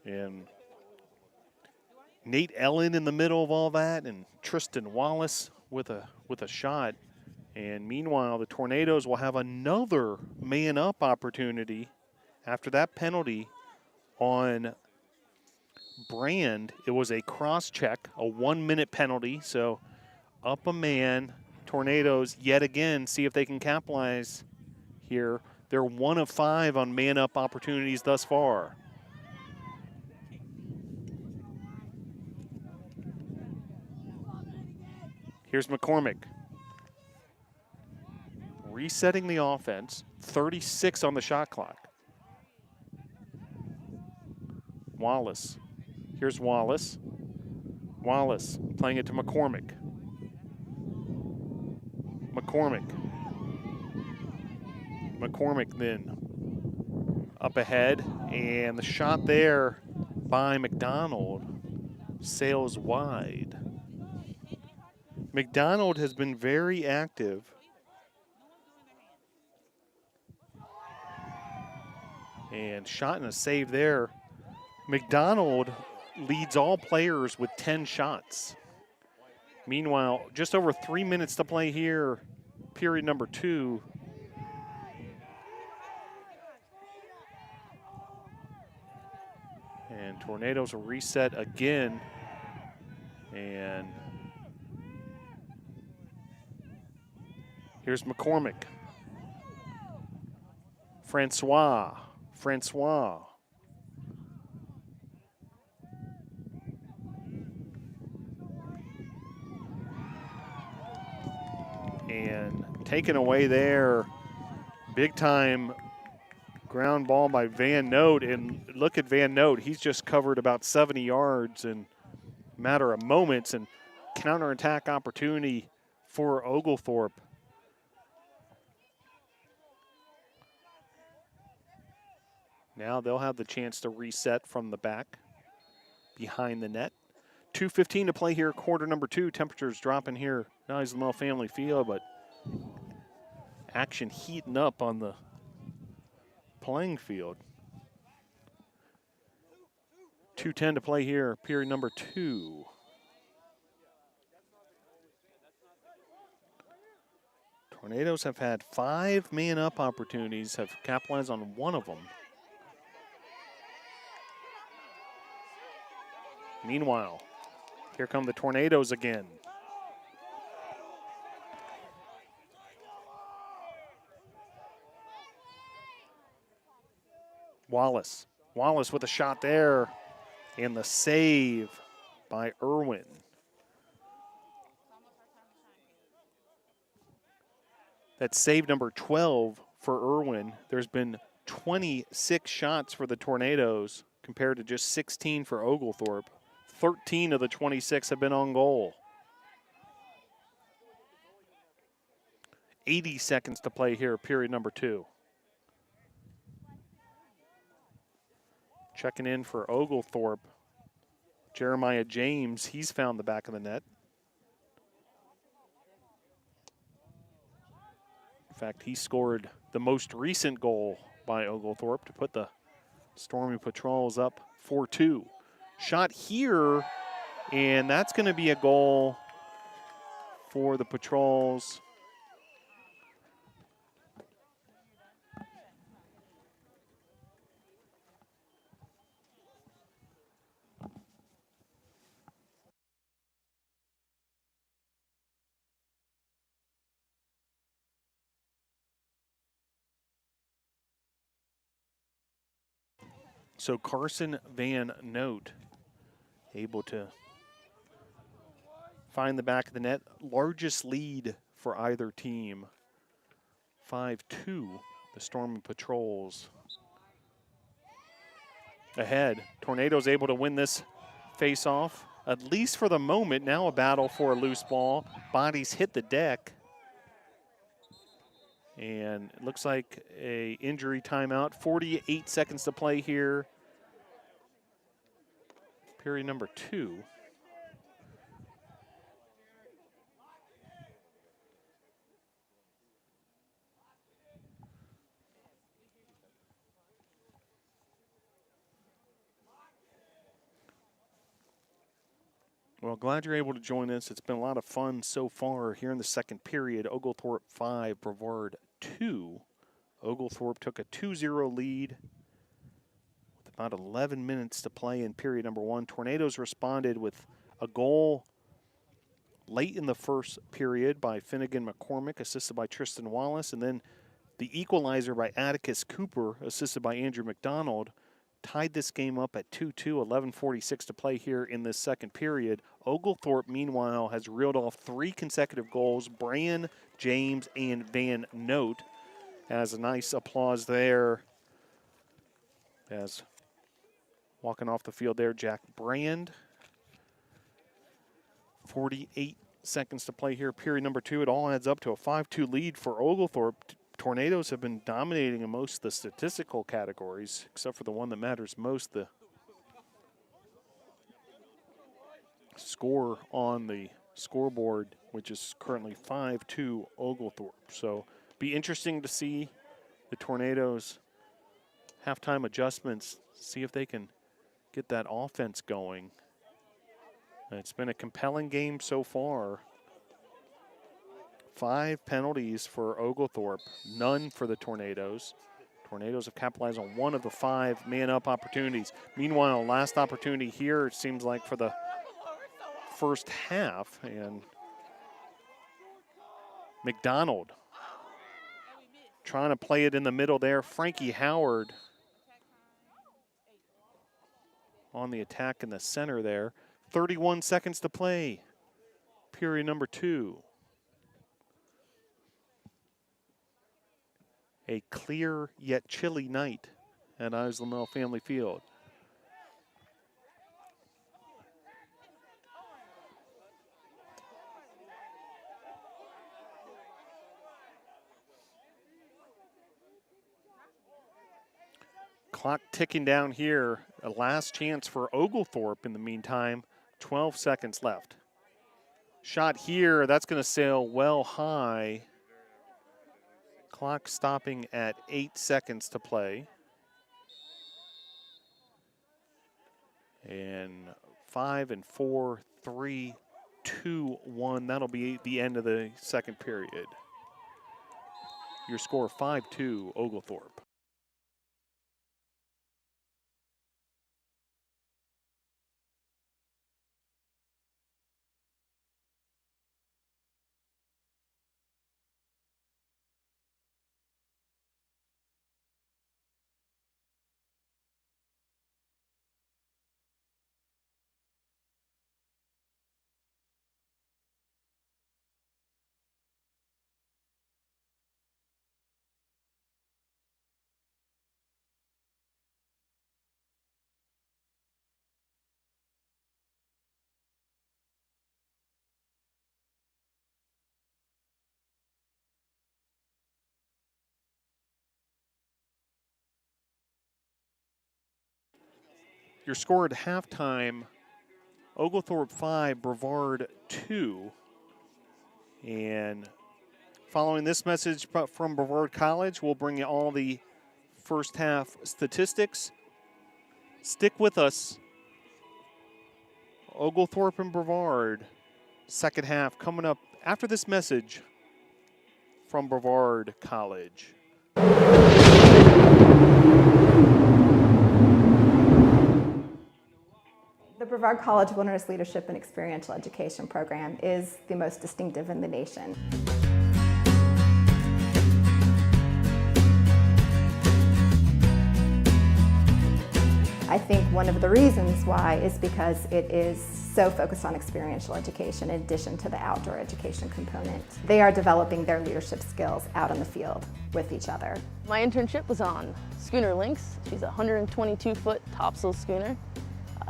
And Nate Ellen in the middle of all that, and Tristan Wallace with a shot. And meanwhile, the Tornadoes will have another man-up opportunity after that penalty on Brand. It was a cross-check, a 1-minute penalty. So up a man, Tornadoes yet again see if they can capitalize here. They're 1 of 5 on man-up opportunities thus far. Here's McCormick. Resetting the offense, 36 on the shot clock. Wallace. Here's Wallace. Wallace playing it to McCormick. McCormick then up ahead, and the shot there by McDonald sails wide. McDonald has been very active. And shot and a save there. McDonald leads all players with 10 shots. Meanwhile, just over 3 minutes to play here, period number 2. And Tornadoes will reset again. And here's McCormick. Francois. And taken away there. Big time ground ball by Van Note. And look at Van Note. He's just covered about 70 yards in a matter of moments. And counterattack opportunity for Oglethorpe. Now they'll have the chance to reset from the back behind the net. 2:15 to play here, quarter number 2. Temperatures dropping here. Nice Mill Family Field, but action heating up on the playing field. 2:10 to play here, period number 2. Tornadoes have had 5 man-up opportunities, have capitalized on 1 of them. Meanwhile, here come the Tornadoes again. Wallace with a shot there, and the save by Irwin. That's save number 12 for Irwin. There's been 26 shots for the Tornadoes compared to just 16 for Oglethorpe. 13 of the 26 have been on goal. 80 seconds to play here, period number 2. Checking in for Oglethorpe, Jeremiah James. He's found the back of the net. In fact, he scored the most recent goal by Oglethorpe to put the Stormy Patrols up 4-2. Shot here, and that's going to be a goal for the Patrols. So Carson Van Note able to find the back of the net. Largest lead for either team. 5-2, the Stormy Patrols ahead. Tornadoes able to win this face-off, at least for the moment. Now a battle for a loose ball. Bodies hit the deck. And it looks like a injury timeout. 48 seconds to play here. Period number 2. Well, glad you're able to join us. It's been a lot of fun so far here in the second period. Oglethorpe 5, Brevard 2. Oglethorpe took a 2-0 lead with about 11 minutes to play in period number 1. Tornadoes responded with a goal late in the first period by Finnegan McCormick, assisted by Tristan Wallace, and then the equalizer by Atticus Cooper, assisted by Andrew McDonald, tied this game up at 2-2, 11:46 to play here in this second period. Oglethorpe, meanwhile, has reeled off 3 consecutive goals. Brand, James, and Van Note has a nice applause there as walking off the field there, Jack Brand. 48 seconds to play here, period number 2. It all adds up to a 5-2 lead for Oglethorpe. Tornadoes have been dominating in most of the statistical categories, except for the one that matters most, the score on the scoreboard, which is currently 5-2 Oglethorpe. So be interesting to see the Tornadoes' halftime adjustments, see if they can get that offense going. It's been a compelling game so far. 5 penalties for Oglethorpe, none for the Tornadoes. Tornadoes have capitalized on 1 of the 5 man-up opportunities. Meanwhile, last opportunity here, it seems like, for the first half. And McDonald trying to play it in the middle there. Frankie Howard on the attack in the center there. 31 seconds to play, period number 2. A clear yet chilly night at Islamel Family Field. Clock ticking down here. A last chance for Oglethorpe in the meantime. 12 seconds left. Shot here, that's going to sail well high. Clock stopping at 8 seconds to play. And 5 and 4, 3, 2, 1. That'll be the end of the second period. Your score 5-2 Oglethorpe. Your score at halftime, Oglethorpe 5, Brevard 2. And following this message from Brevard College, we'll bring you all the first half statistics. Stick with us. Oglethorpe and Brevard, second half coming up after this message from Brevard College. The Brevard College Wilderness Leadership and Experiential Education program is the most distinctive in the nation. I think one of the reasons why is because it is so focused on experiential education in addition to the outdoor education component. They are developing their leadership skills out in the field with each other. My internship was on schooner Lynx. She's a 122-foot topsail schooner.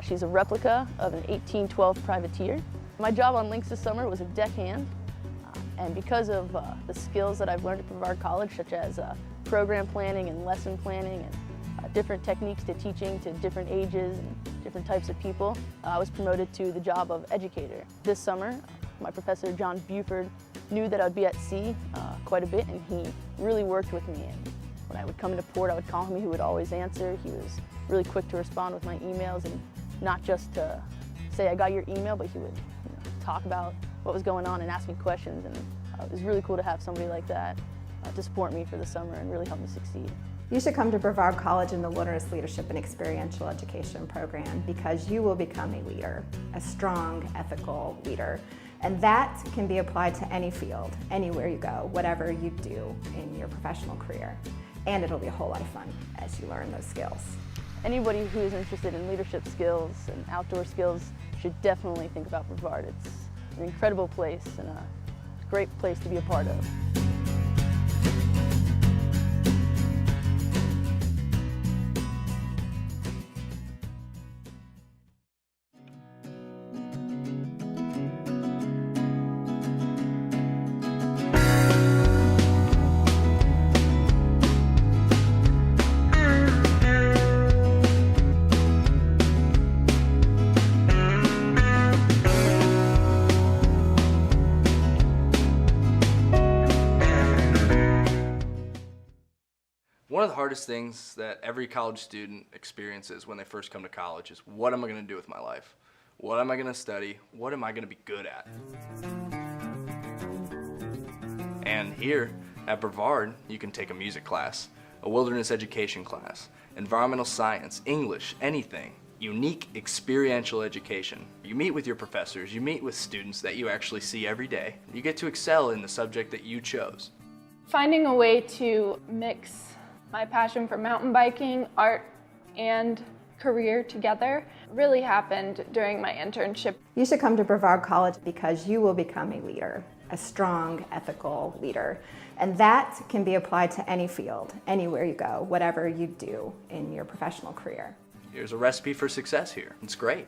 She's a replica of an 1812 privateer. My job on Lynx this summer was a deckhand, and because of the skills that I've learned at Brevard College, such as program planning and lesson planning and different techniques to teaching to different ages and different types of people, I was promoted to the job of educator. This summer, my professor, John Buford, knew that I'd be at sea quite a bit, and he really worked with me. And when I would come into port, I would call him, he would always answer. He was really quick to respond with my emails, and not just to say, I got your email, but he would talk about what was going on and ask me questions. And it was really cool to have somebody like that to support me for the summer and really help me succeed. You should come to Brevard College in the Wilderness Leadership and Experiential Education program because you will become a leader, a strong, ethical leader. And that can be applied to any field, anywhere you go, whatever you do in your professional career. And it'll be a whole lot of fun as you learn those skills. Anybody who is interested in leadership skills and outdoor skills should definitely think about Brevard. It's an incredible place and a great place to be a part of. One of the hardest things that every college student experiences when they first come to college is, what am I going to do with my life? What am I going to study? What am I going to be good at? And here at Brevard, you can take a music class, a wilderness education class, environmental science, English, anything. Unique experiential education. You meet with your professors, you meet with students that you actually see every day. You get to excel in the subject that you chose. Finding a way to mix my passion for mountain biking, art, and career together really happened during my internship. You should come to Brevard College because you will become a leader, a strong, ethical leader. And that can be applied to any field, anywhere you go, whatever you do in your professional career. Here's a recipe for success here. It's great.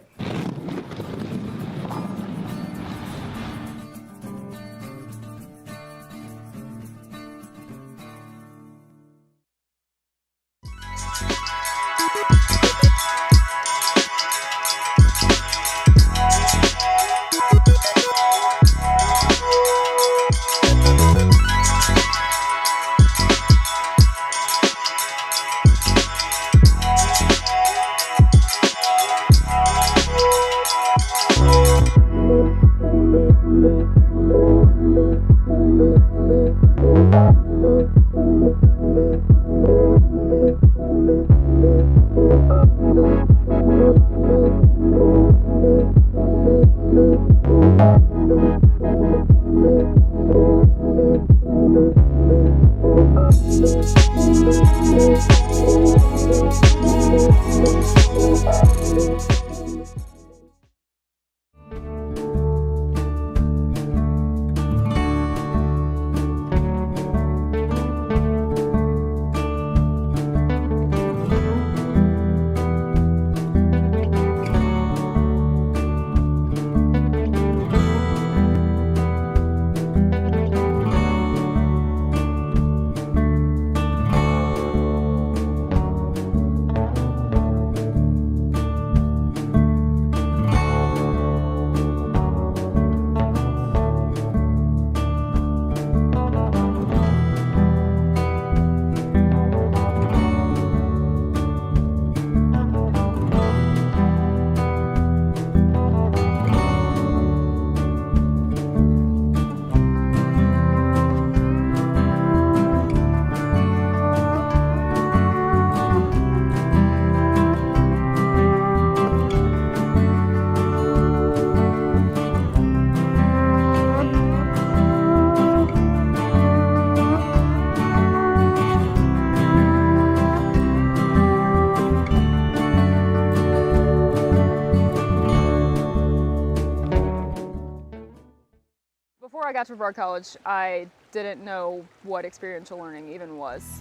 Before I got to Brevard College, I didn't know what experiential learning even was.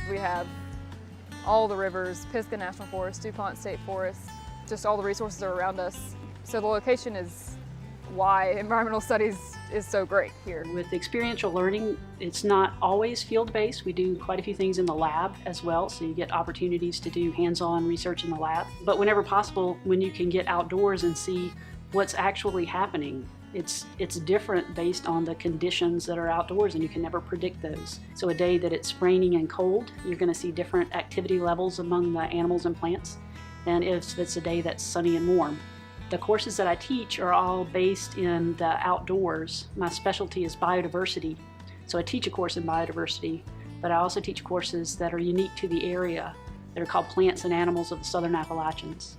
We have all the rivers, Pisgah National Forest, DuPont State Forest, just all the resources are around us. So the location is why environmental studies is so great here. With experiential learning, it's not always field-based. We do quite a few things in the lab as well, so you get opportunities to do hands-on research in the lab. But whenever possible, when you can get outdoors and see what's actually happening, it's different based on the conditions that are outdoors, and you can never predict those. So a day that it's raining and cold, you're going to see different activity levels among the animals and plants than if it's a day that's sunny and warm. The courses that I teach are all based in the outdoors. My specialty is biodiversity, so I teach a course in biodiversity, but I also teach courses that are unique to the area that are called Plants and Animals of the Southern Appalachians.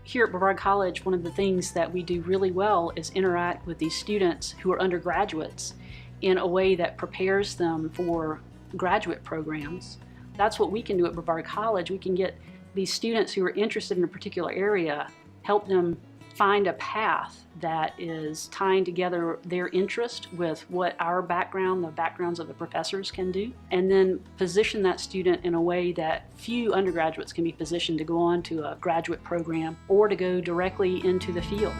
Here at Brevard College, one of the things that we do really well is interact with these students who are undergraduates in a way that prepares them for graduate programs. That's what we can do at Brevard College. We can get these students who are interested in a particular area, help them find a path that is tying together their interest with what our background, the backgrounds of the professors can do, and then position that student in a way that few undergraduates can be positioned to go on to a graduate program or to go directly into the field.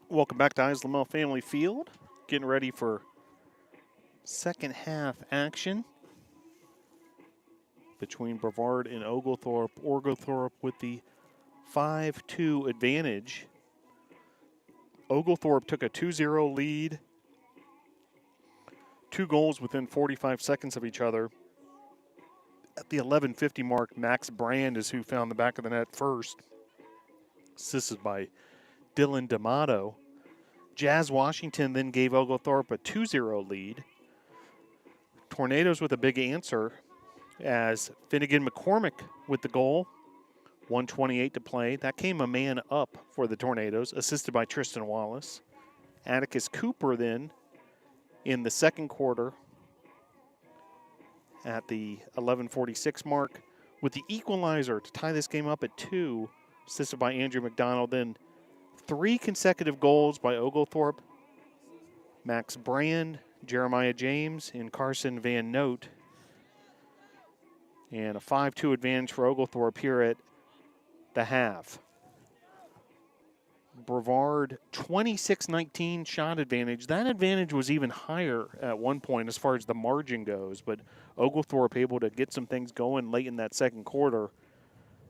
Welcome back to Islamel Family Field. Getting ready for second half action between Brevard and Oglethorpe. Oglethorpe with the 5-2 advantage. Oglethorpe took a 2-0 lead. 2 goals within 45 seconds of each other. At the 11:50 mark, Max Brand is who found the back of the net first. Assisted by Dylan D'Amato. Jazz Washington then gave Oglethorpe a 2-0 lead. Tornadoes with a big answer as Finnegan McCormick with the goal. 1:28 to play. That came a man up for the Tornadoes, assisted by Tristan Wallace. Atticus Cooper then in the second quarter at the 11:46 mark with the equalizer to tie this game up at 2, assisted by Andrew McDonald. Then 3 consecutive goals by Oglethorpe. Max Brand, Jeremiah James, and Carson Van Note. And a 5-2 advantage for Oglethorpe here at the half. Brevard 26-19 shot advantage. That advantage was even higher at one point as far as the margin goes, but Oglethorpe able to get some things going late in that second quarter.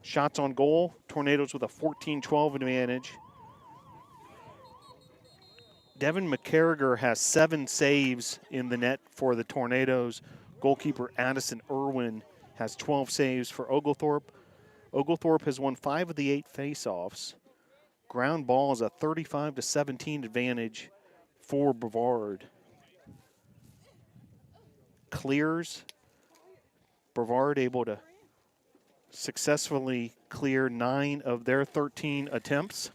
Shots on goal, Tornadoes with a 14-12 advantage. Devin McCarriger has 7 saves in the net for the Tornadoes. Goalkeeper Addison Irwin has 12 saves for Oglethorpe. Oglethorpe has won 5 of the 8 faceoffs. Ground ball is a 35-17 advantage for Brevard. Clears. Brevard able to successfully clear 9 of their 13 attempts.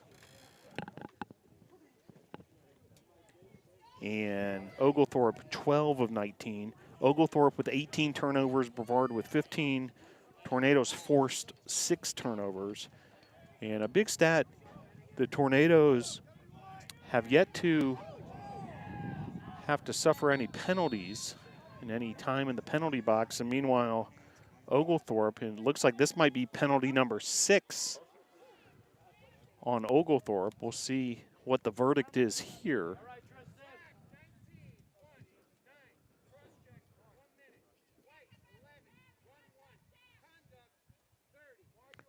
And Oglethorpe 12 of 19. Oglethorpe with 18 turnovers, Brevard with 15. Tornadoes forced 6 turnovers. And a big stat, the Tornadoes have yet to have to suffer any penalties in any time in the penalty box. And meanwhile, Oglethorpe, and it looks like this might be penalty number 6 on Oglethorpe. We'll see what the verdict is here.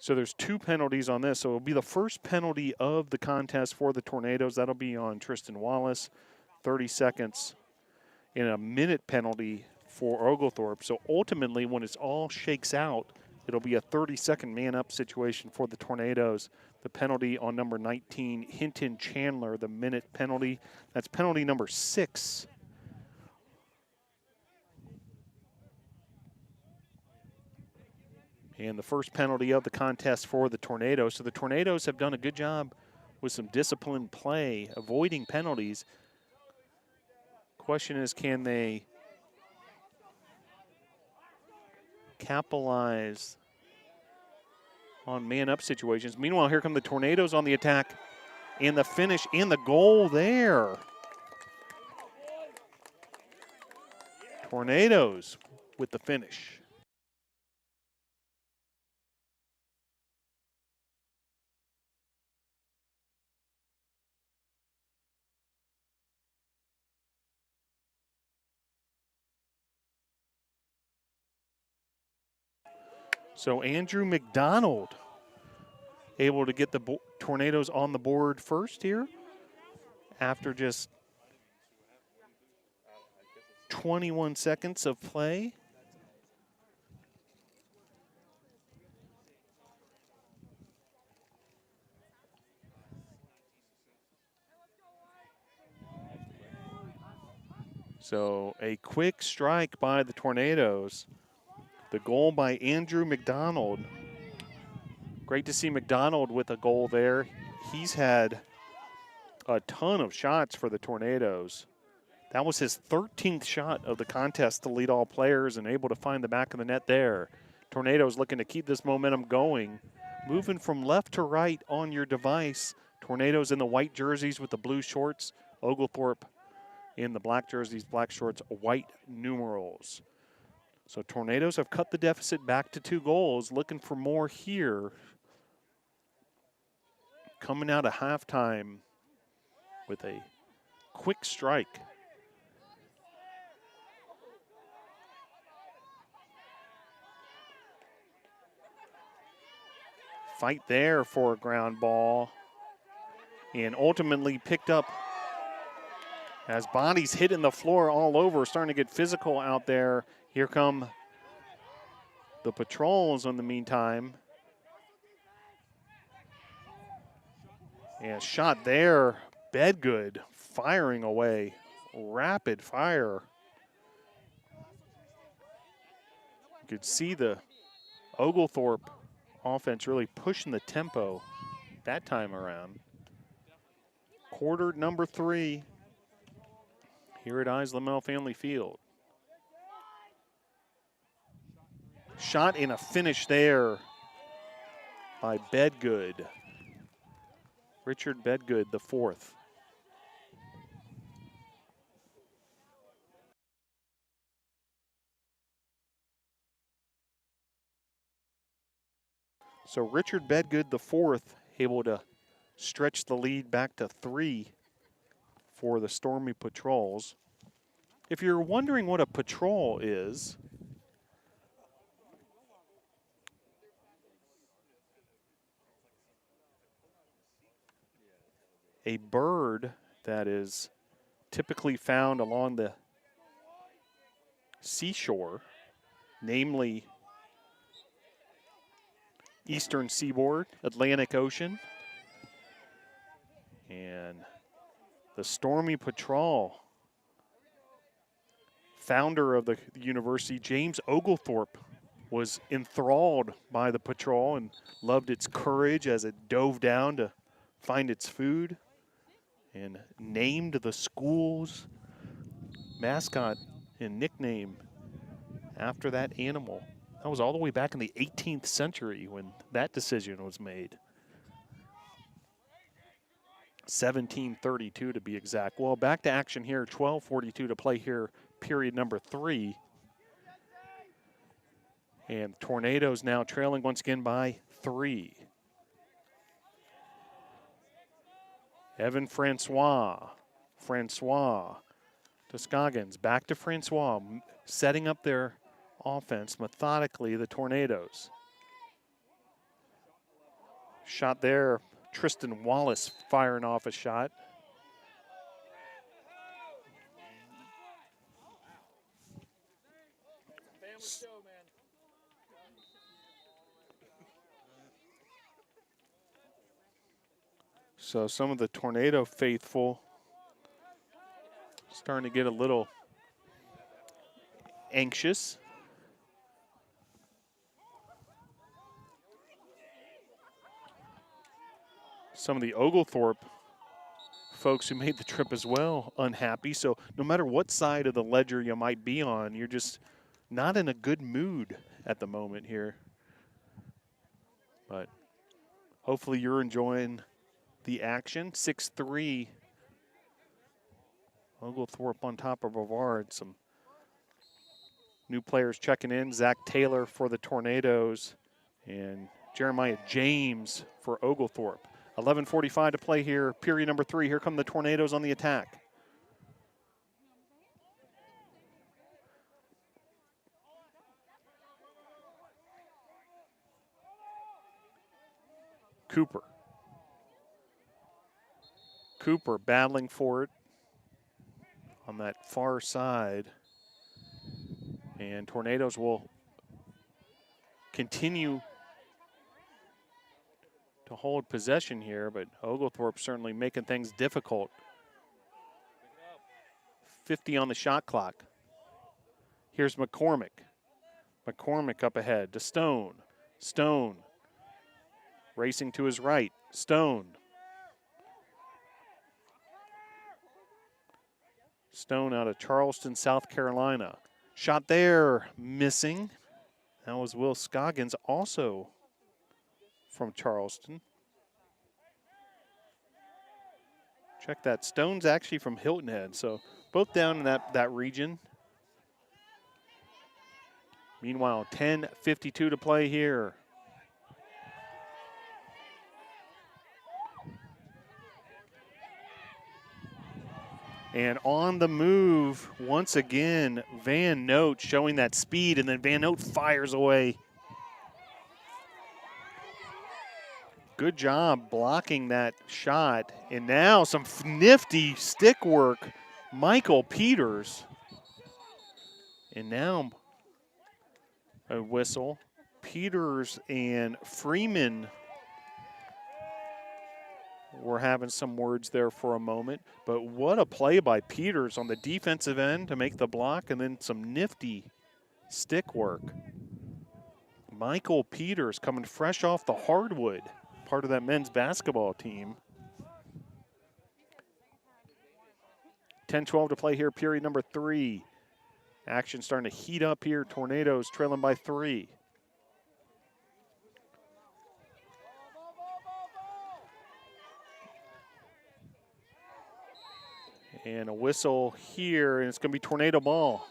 So there's 2 penalties on this. So it'll be the first penalty of the contest for the Tornadoes. That'll be on Tristan Wallace, 30 seconds, and a minute penalty for Oglethorpe. So ultimately, when it's all shakes out, it'll be a 30-second man-up situation for the Tornadoes. The penalty on number 19, Hinton Chandler, the minute penalty. That's penalty number 6. And the first penalty of the contest for the Tornadoes. So the Tornadoes have done a good job with some disciplined play, avoiding penalties. Question is, can they capitalize on man-up situations? Meanwhile, here come the Tornadoes on the attack, and the finish and the goal there. Tornadoes with the finish. So Andrew McDonald able to get the Tornadoes on the board first here after just 21 seconds of play. So a quick strike by the Tornadoes. The goal by Andrew McDonald. Great to see McDonald with a goal there. He's had a ton of shots for the Tornadoes. That was his 13th shot of the contest to lead all players and able to find the back of the net there. Tornadoes looking to keep this momentum going. Moving from left to right on your device. Tornadoes in the white jerseys with the blue shorts. Oglethorpe in the black jerseys, black shorts, white numerals. So Tornadoes have cut the deficit back to 2 goals, looking for more here. Coming out of halftime with a quick strike. Fight there for a ground ball, and ultimately picked up as bodies hitting the floor all over, starting to get physical out there. Here come the patrols in the meantime. And shot there, Bedgood firing away, rapid fire. You could see the Oglethorpe offense really pushing the tempo that time around. Quarter number 3 here at Isla Mel Family Field. Shot and a finish there by Bedgood. Richard Bedgood, the 4th. So Richard Bedgood, the 4th, able to stretch the lead back to 3 for the Stormy Patrols. If you're wondering what a patrol is, a bird that is typically found along the seashore, namely eastern seaboard, Atlantic Ocean. And the Stormy Patrol, founder of the university, James Oglethorpe, was enthralled by the patrol and loved its courage as it dove down to find its food, and named the school's mascot and nickname after that animal. That was all the way back in the 18th century when that decision was made. 1732 to be exact. Well, back to action here, 12:42 to play here, period number 3. And Tornadoes now trailing once again by 3. Evan Francois to Scoggins, back to Francois, setting up their offense methodically, the Tornadoes. Shot there. Tristan Wallace firing off a shot. So some of the Tornado faithful starting to get a little anxious. Some of the Oglethorpe folks who made the trip as well unhappy. So no matter what side of the ledger you might be on, you're just not in a good mood at the moment here. But hopefully you're enjoying the action. 6-3. Oglethorpe on top of Brevard. Some new players checking in. Zach Taylor for the Tornadoes and Jeremiah James for Oglethorpe. 11:45 to play here, period number 3. Here come the Tornadoes on the attack. Cooper. Cooper battling for it on that far side. And Tornadoes will continue to hold possession here, but Oglethorpe certainly making things difficult. 50 on the shot clock. Here's McCormick. McCormick up ahead to Stone. Stone racing to his right. Stone. Stone out of Charleston, South Carolina. Shot there, missing. That was Will Scoggins, also from Charleston. Check that. Stone's actually from Hilton Head, so both down in that region. Meanwhile, 10:52 to play here. And on the move, once again, Van Note showing that speed, and then Van Note fires away. Good job blocking that shot. And now some nifty stick work, Michael Peters. And now a whistle. Peters and Freeman were having some words there for a moment. But what a play by Peters on the defensive end to make the block, and then some nifty stick work. Michael Peters coming fresh off the hardwood, part of that men's basketball team. 10-12 to play here, period number 3. Action starting to heat up here. Tornadoes trailing by 3. And a whistle here, and it's going to be Tornado ball.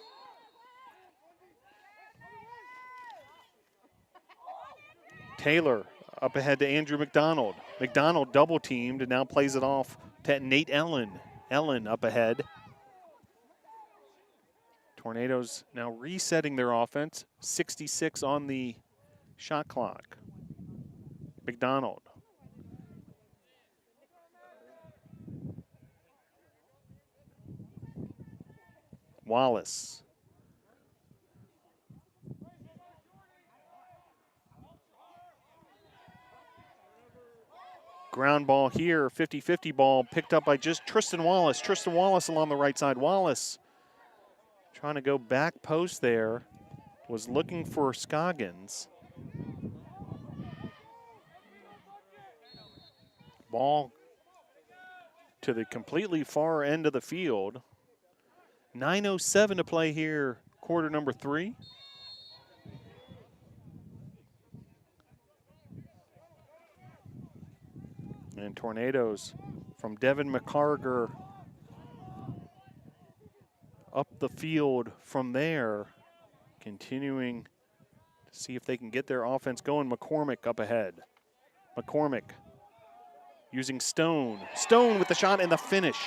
Taylor up ahead to Andrew McDonald. McDonald double teamed and now plays it off to Nate Ellen. Ellen up ahead. Tornadoes now resetting their offense. 66 on the shot clock. McDonald. Wallace. Ground ball here, 50-50 ball picked up by just Tristan Wallace. Tristan Wallace along the right side. Wallace trying to go back post there. Was looking for Scoggins. Ball to the completely far end of the field. 9:07 to play here, quarter number 3. And Tornadoes from Devin McCarger up the field from there, continuing to see if they can get their offense going. McCormick up ahead. McCormick using Stone. Stone with the shot and the finish.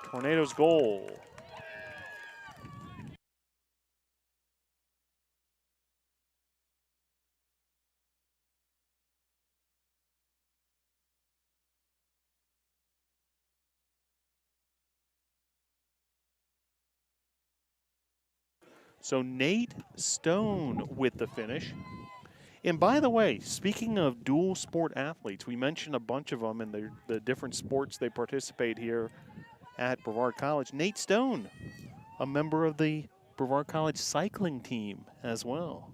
Tornadoes goal. So Nate Stone with the finish. And by the way, speaking of dual sport athletes, we mentioned a bunch of them and the different sports they participate here at Brevard College. Nate Stone, a member of the Brevard College cycling team as well.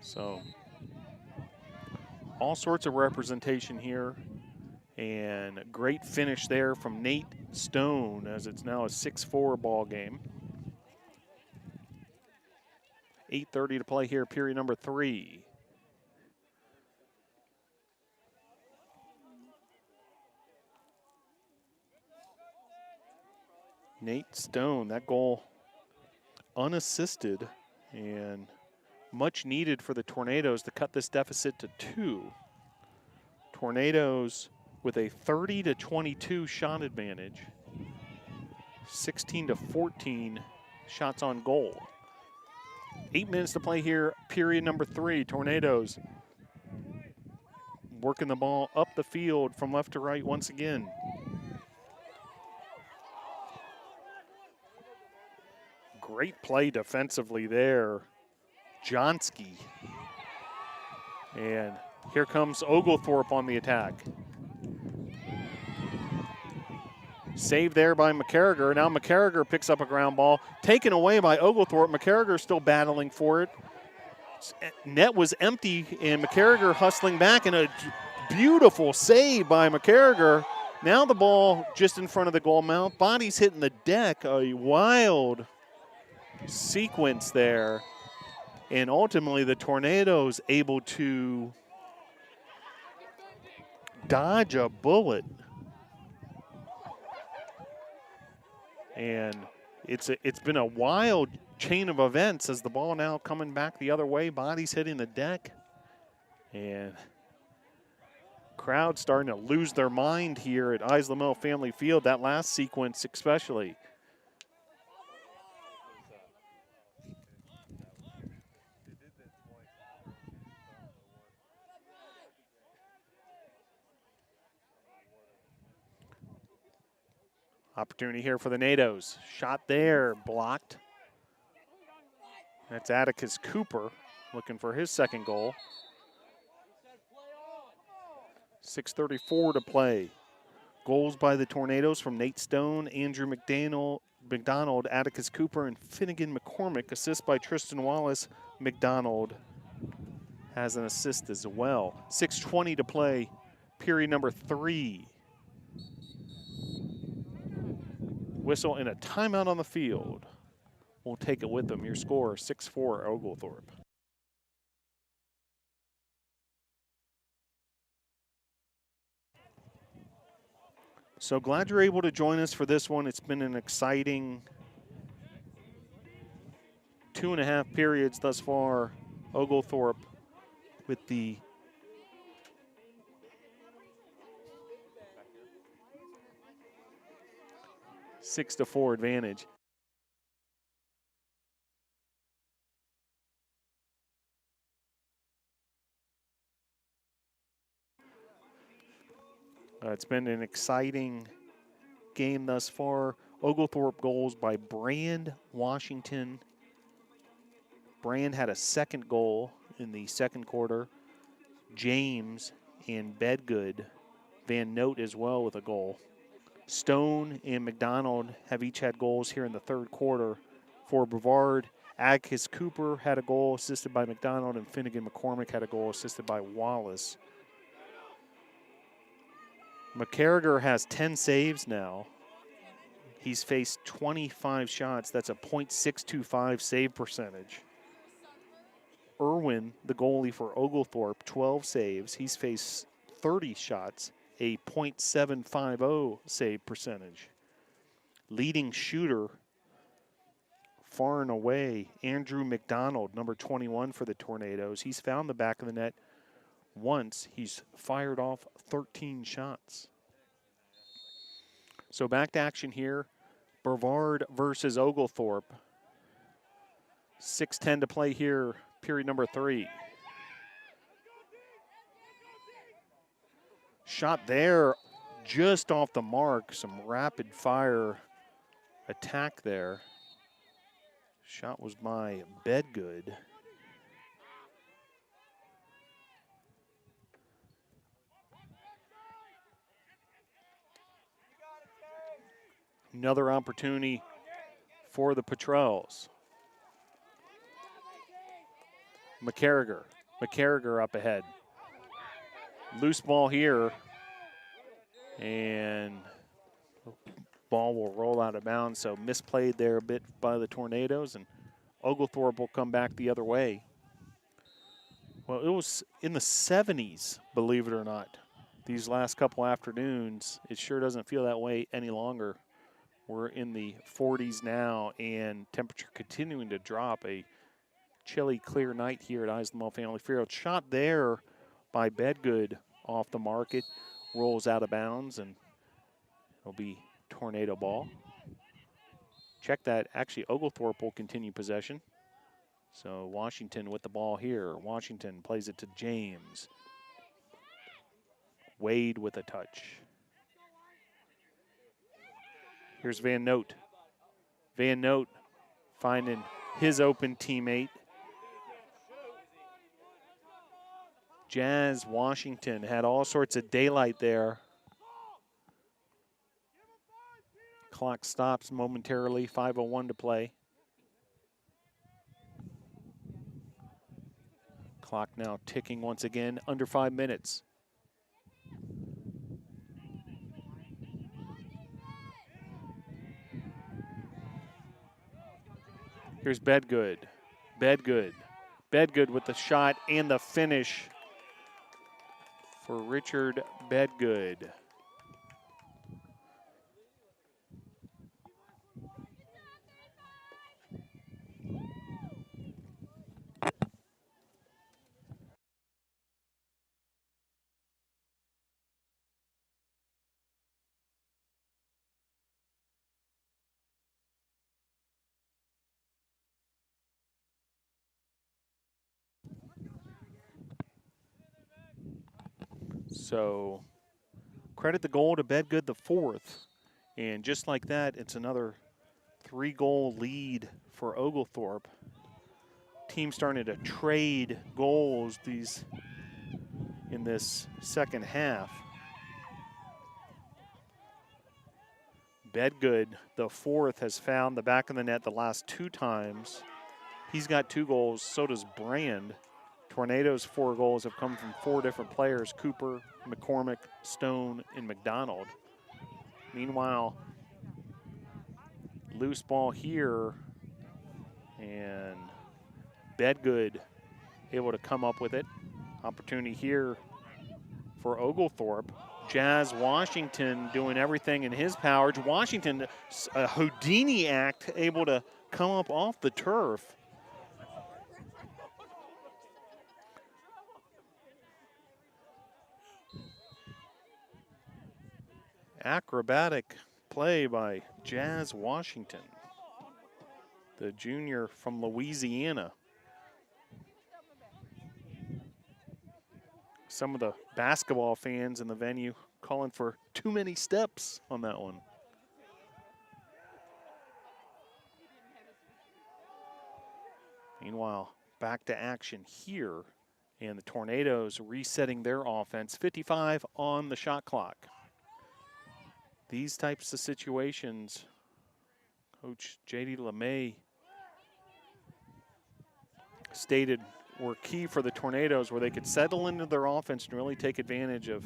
So all sorts of representation here, and a great finish there from Nate Stone as it's now a 6-4 ball game. 8:30 to play here, period number 3. Nate Stone, that goal unassisted and much needed for the Tornadoes to cut this deficit to 2. Tornadoes with a 30-22 shot advantage, 16-14 shots on goal. 8 minutes to play here, period number 3. Tornadoes working the ball up the field from left to right once again. Great play defensively there, Johnsky. And here comes Oglethorpe on the attack. Saved there by McCarriger. Now McCarriger picks up a ground ball, taken away by Oglethorpe. McCarriger still battling for it. Net was empty, and McCarriger hustling back, and a beautiful save by McCarriger. Now the ball just in front of the goal mouth. Body's hitting the deck. A wild sequence there. And ultimately the Tornadoes able to dodge a bullet. And it's been a wild chain of events as the ball now coming back the other way. Body's hitting the deck. And crowd starting to lose their mind here at Isla Mill Family Field, that last sequence especially. Opportunity here for the Nados. Shot there, blocked. That's Atticus Cooper looking for his second goal. 6:34 to play. Goals by the Tornadoes from Nate Stone, Andrew McDonald, Atticus Cooper, and Finnegan McCormick. Assist by Tristan Wallace. McDonald has an assist as well. 6:20 to play, period number 3. Whistle and a timeout on the field. We'll take it with them. Your score, 6-4 Oglethorpe. So glad you're able to join us for this one. It's been an exciting 2.5 periods thus far. Oglethorpe with the six to 4 advantage. It's been an exciting game thus far. Oglethorpe goals by Brand Washington. Brand had a second goal in the second quarter. James and Bedgood. Van Note as well with a goal. Stone and McDonald have each had goals here in the third quarter. For Brevard, Atticus Cooper had a goal assisted by McDonald, and Finnegan McCormick had a goal assisted by Wallace. McCarriger has 10 saves now. He's faced 25 shots. That's a .625 save percentage. Irwin, the goalie for Oglethorpe, 12 saves. He's faced 30 shots, a .750 save percentage. Leading shooter, far and away, Andrew McDonald, number 21 for the Tornadoes. He's found the back of the net once. He's fired off 13 shots. So back to action here. Brevard versus Oglethorpe. 6:10 to play here, period number 3. Shot there just off the mark. Some rapid fire attack there. Shot was by Bedgood. Another opportunity for the Patrols. McCarriger up ahead. Loose ball here. And ball will roll out of bounds, so misplayed there a bit by the Tornadoes, and Oglethorpe will come back the other way. Well, it was in the 70s, believe it or not, these last couple afternoons. It sure doesn't feel that way any longer. We're in the 40s now, and temperature continuing to drop. A chilly, clear night here at Eisenthal Family Field. Shot there by Bedgood off the mark. It rolls out of bounds, and it'll be Tornado ball. Check that. Actually, Oglethorpe will continue possession. So Washington with the ball here. Washington plays it to James. Wade with a touch. Here's Van Note. Van Note finding his open teammate. Jazz Washington had all sorts of daylight there. Clock stops momentarily, 5:01 to play. Clock now ticking once again, under 5 minutes. Here's Bedgood. Bedgood with the shot and the finish for Richard Bedgood. So credit the goal to Bedgood, the fourth. And just like that, it's another 3-goal lead for Oglethorpe. Team starting to trade goals in this second half. Bedgood, the fourth, has found the back of the net the last 2 times. He's got 2 goals, so does Brand. Tornadoes' 4 goals have come from 4 different players: Cooper, McCormick, Stone, and McDonald. Meanwhile, loose ball here, and Bedgood able to come up with it. Opportunity here for Oglethorpe. Jazz Washington doing everything in his power. Washington, a Houdini act, able to come up off the turf. Acrobatic play by Jazz Washington, the junior from Louisiana. Some of the basketball fans in the venue calling for too many steps on that one. Meanwhile, back to action here, and the Tornadoes resetting their offense. 55 on the shot clock. These types of situations, Coach J.D. LeMay stated, were key for the Tornadoes, where they could settle into their offense and really take advantage of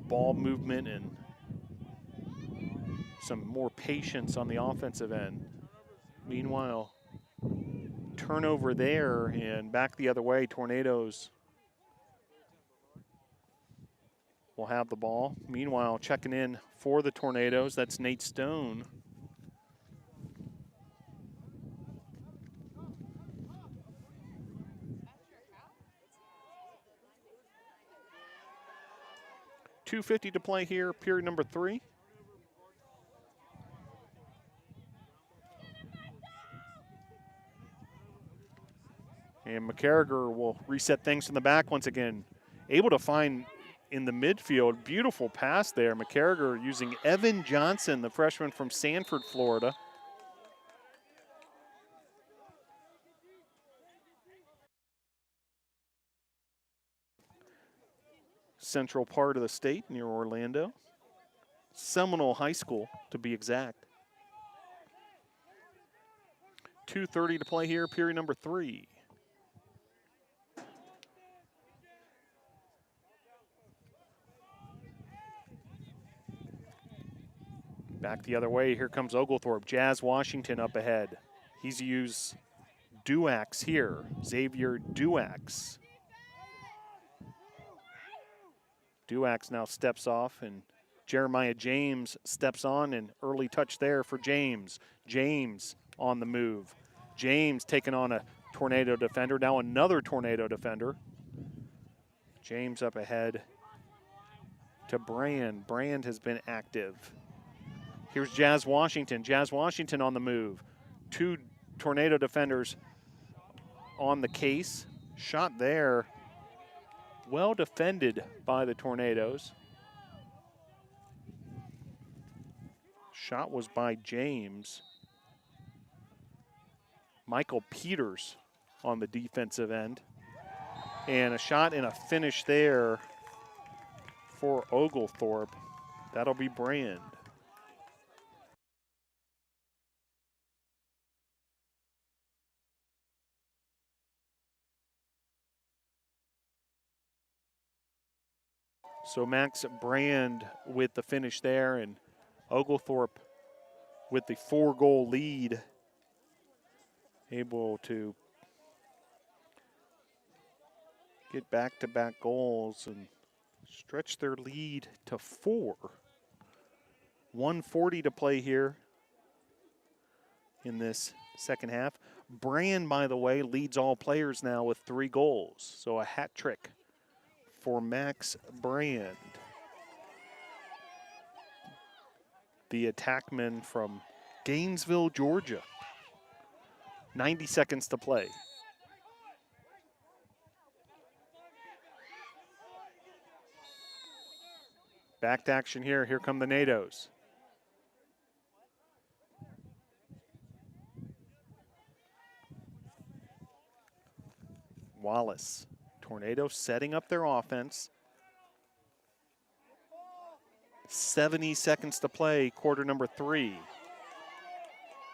ball movement and some more patience on the offensive end. Meanwhile, turnover there, and back the other way, Tornadoes will have the ball. Meanwhile, checking in for the Tornadoes, that's Nate Stone. .250 to play here, period number 3. And McCarriger will reset things from the back once again. Able to find in the midfield. Beautiful pass there. McCarriger using Evan Johnson, the freshman from Sanford, Florida. Central part of the state near Orlando. Seminole High School, to be exact. 2:30 to play here, period number 3. Back the other way, here comes Oglethorpe. Jazz Washington up ahead. He's used Duax here, Xavier Duax. Duax now steps off, and Jeremiah James steps on, and early touch there for James. James on the move. James taking on a Tornado defender, now another Tornado defender. James up ahead to Brand. Brand has been active. Here's Jazz Washington. Jazz Washington on the move. 2 Tornado defenders on the case. Shot there. Well defended by the Tornadoes. Shot was by James. Michael Peters on the defensive end. And a shot and a finish there for Oglethorpe. That'll be Brand. So Max Brand with the finish there, and Oglethorpe with the 4-goal lead, able to get back-to-back goals and stretch their lead to 4. 1:40 to play here in this second half. Brand, by the way, leads all players now with 3 goals, so a hat trick for Max Brand. The attackman from Gainesville, Georgia. 90 seconds to play. Back to action here. Here come the NATOs. Wallace. Tornado setting up their offense. 70 seconds to play, quarter number 3.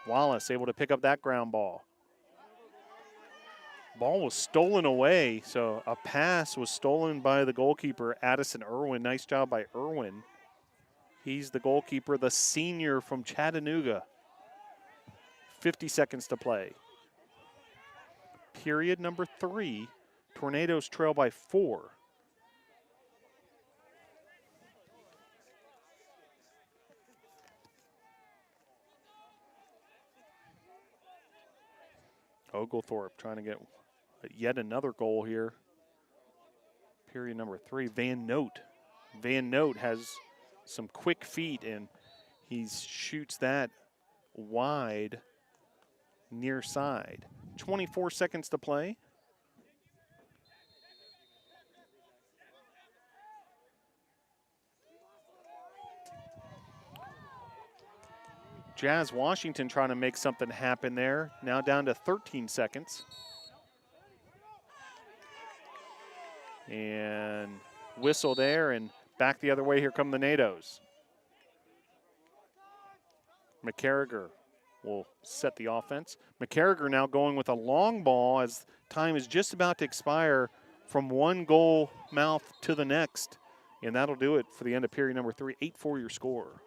Wallace able to pick up that ground ball. Ball was stolen away, so a pass was stolen by the goalkeeper, Addison Irwin. Nice job by Irwin. He's the goalkeeper, the senior from Chattanooga. 50 seconds to play. Period number 3. Tornadoes trail by 4. Oglethorpe trying to get yet another goal here. Period number 3. Van Note. Van Note has some quick feet, and he shoots that wide near side. 24 seconds to play. Jazz Washington trying to make something happen there. Now down to 13 seconds. And whistle there, and back the other way. Here come the NATOs. McCarriger will set the offense. McCarriger now going with a long ball as time is just about to expire from one goal mouth to the next. And that'll do it for the end of period number 3. 8-4 your score.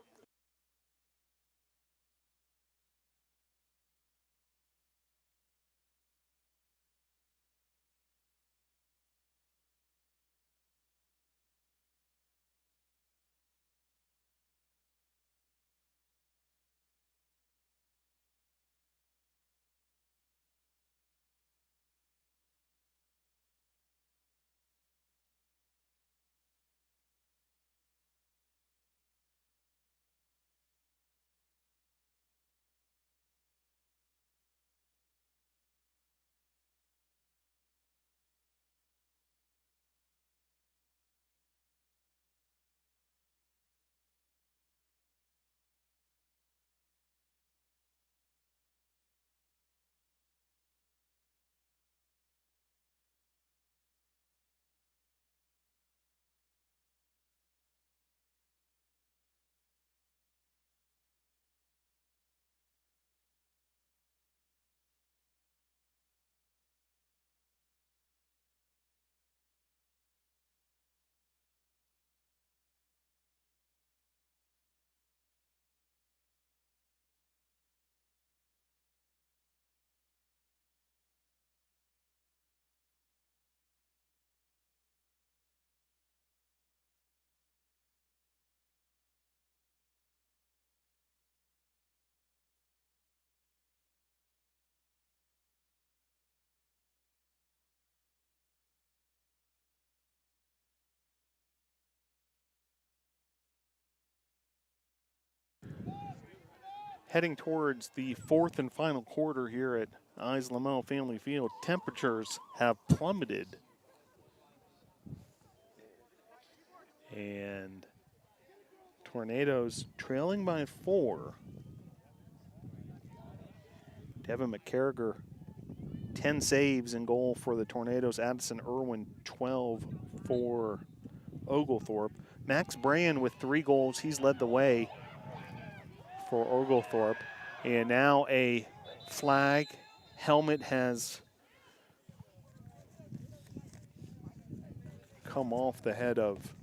heading towards the fourth and final quarter here at Eyes Lamel Family Field. Temperatures have plummeted. And Tornadoes trailing by 4. Devin McCarriger, 10 saves in goal for the Tornadoes. Addison Irwin, 12 for Oglethorpe. Max Brand with 3 goals. He's led the way for Oglethorpe. And now a flag. Helmet has come off the head of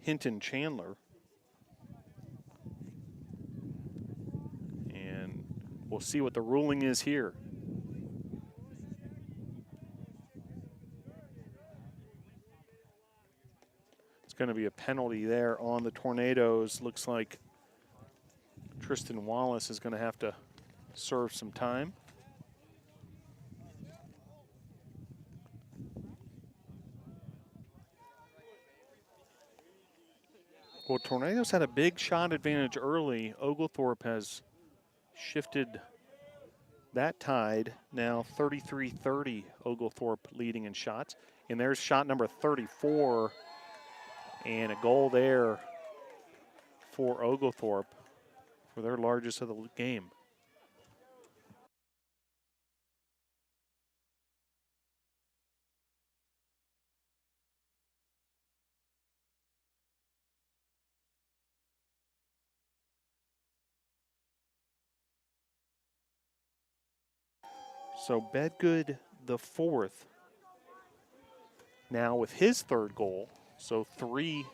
Hinton Chandler. And we'll see what the ruling is here. It's going to be a penalty there on the Tornadoes. Looks like Tristan Wallace is going to have to serve some time. Well, Tornadoes had a big shot advantage early. Oglethorpe has shifted that tide. Now 33-30, Oglethorpe leading in shots. And there's shot number 34, and a goal there for Oglethorpe for their largest of the game. So Bedgood the 4th now with his 3rd goal. So 3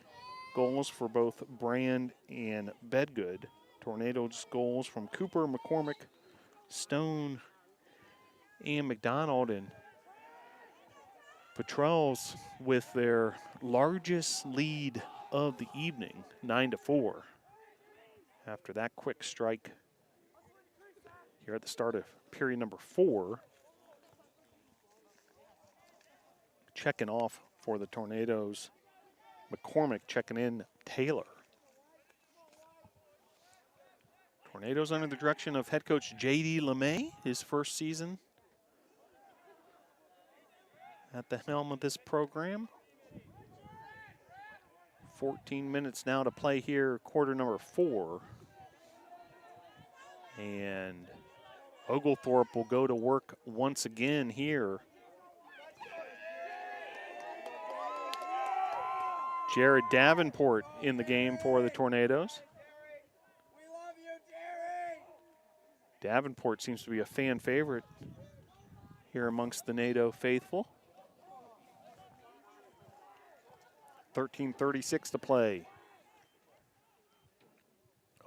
goals for both Brand and Bedgood. Tornadoes goals from Cooper, McCormick, Stone, and McDonald. And Patrolls with their largest lead of the evening, 9-4. After that quick strike here at the start of period number 4. Checking off for the Tornadoes. McCormick checking in Taylor. Tornadoes under the direction of head coach J.D. LeMay, his first season at the helm of this program. 14 minutes now to play here, quarter number 4. And Oglethorpe will go to work once again here. Jared Davenport in the game for the Tornadoes. Davenport seems to be a fan favorite here amongst the NATO faithful. 13:36 to play.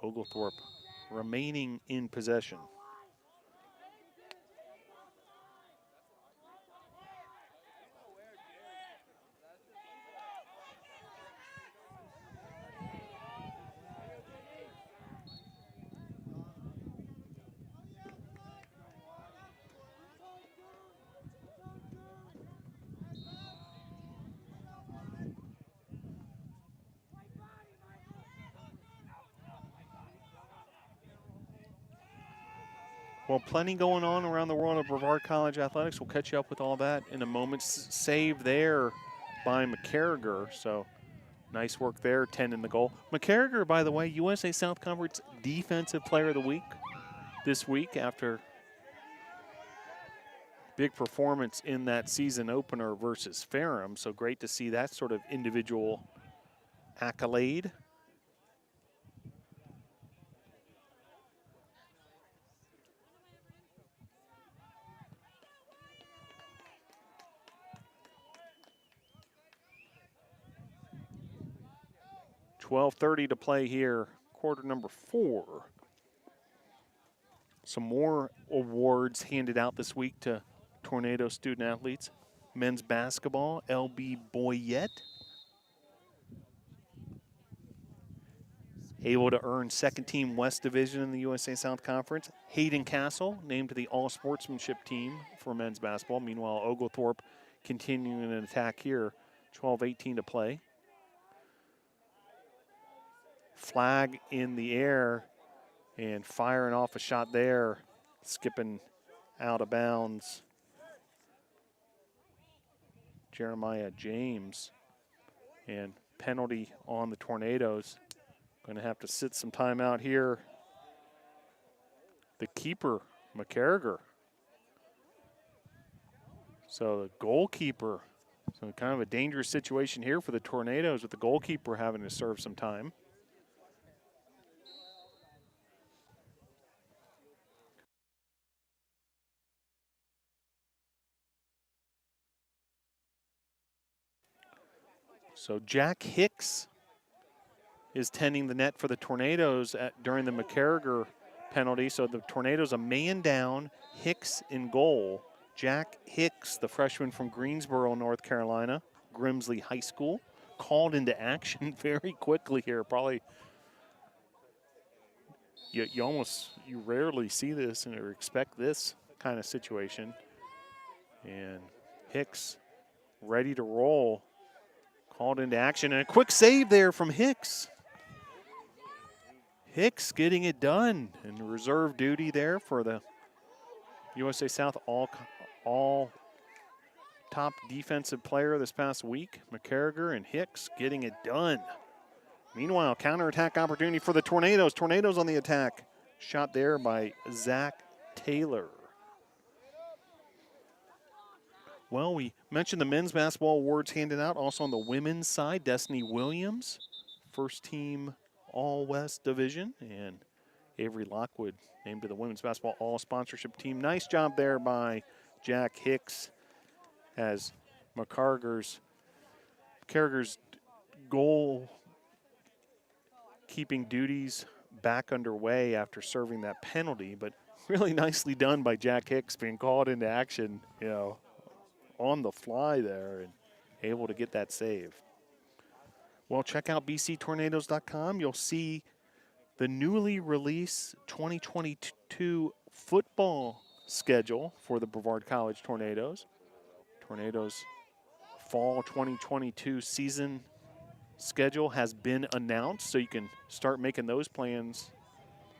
Oglethorpe remaining in possession. Well, plenty going on around the world of Brevard College athletics. We'll catch you up with all that in a moment. Save there by McCarriger. So nice work there, 10 in the goal. McCarriger, by the way, USA South Conference Defensive Player of the Week this week after big performance in that season opener versus Ferrum. So great to see that sort of individual accolade. .12:30 to play here, quarter number 4. Some more awards handed out this week to Tornado student athletes. Men's basketball, LB Boyette. Able to earn second team West Division in the USA South Conference. Hayden Castle named to the all sportsmanship team for men's basketball. Meanwhile, Oglethorpe continuing an attack here. 12:18 to play. flag in the air and firing off a shot there, skipping out of bounds. Jeremiah James, and penalty on the Tornadoes. Going to have to sit some time out here. The keeper, McCarriger. So the goalkeeper, so kind of a dangerous situation here for the Tornadoes with the goalkeeper having to serve some time. So Jack Hicks is tending the net for the Tornadoes during the McCarriger penalty. So the Tornadoes a man down, Hicks in goal. Jack Hicks, the freshman from Greensboro, North Carolina, Grimsley High School, called into action very quickly here. Probably you rarely see this or expect this kind of situation. And Hicks ready to roll. Called into action, and a quick save there from Hicks. Hicks getting it done, and reserve duty there for the USA South all top defensive player this past week. McCarriger and Hicks getting it done. Meanwhile, counterattack opportunity for the Tornadoes. Tornadoes on the attack. Shot there by Zach Taylor. Well, we mentioned the men's basketball awards handed out. Also on the women's side, Destiny Williams, first team All-West Division, and Avery Lockwood named to the women's basketball all-sponsorship team. Nice job there by Jack Hicks as McCarriger's goal keeping duties back underway after serving that penalty, but really nicely done by Jack Hicks being called into action, on the fly there and able to get that save. Well, check out bctornadoes.com. You'll see the newly released 2022 football schedule for the Brevard College Tornadoes. Tornadoes fall 2022 season schedule has been announced, so you can start making those plans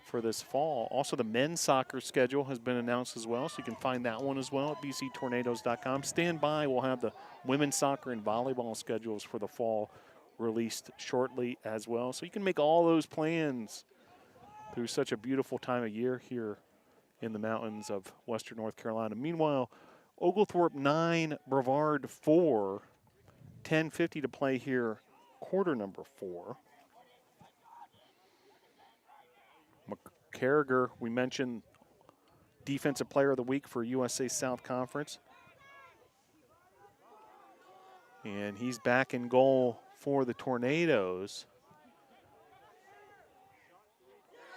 for this fall. Also, the men's soccer schedule has been announced as well, so you can find that one as well at bctornadoes.com. Stand by. We'll have the women's soccer and volleyball schedules for the fall released shortly as well, so you can make all those plans through such a beautiful time of year here in the mountains of western North Carolina. Meanwhile, Oglethorpe 9, Brevard 4, 10:50 to play here, quarter number 4. McCarriger, we mentioned Defensive Player of the Week for USA South Conference. And he's back in goal for the Tornadoes.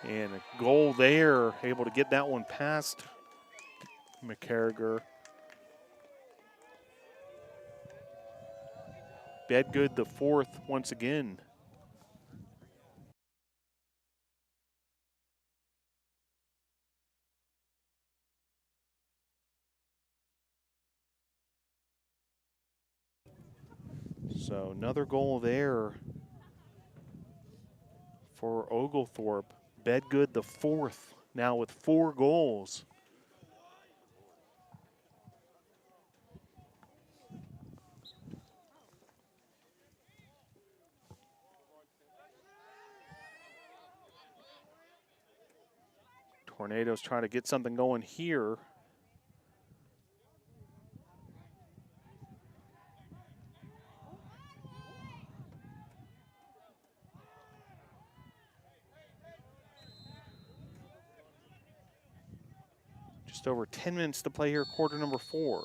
And a goal there, able to get that one past McCarriger. Bedgood the fourth once again. So another goal there for Oglethorpe. Bedgood the fourth, now with 4 goals. Tornadoes try to get something going here. Just over 10 minutes to play here, quarter number 4.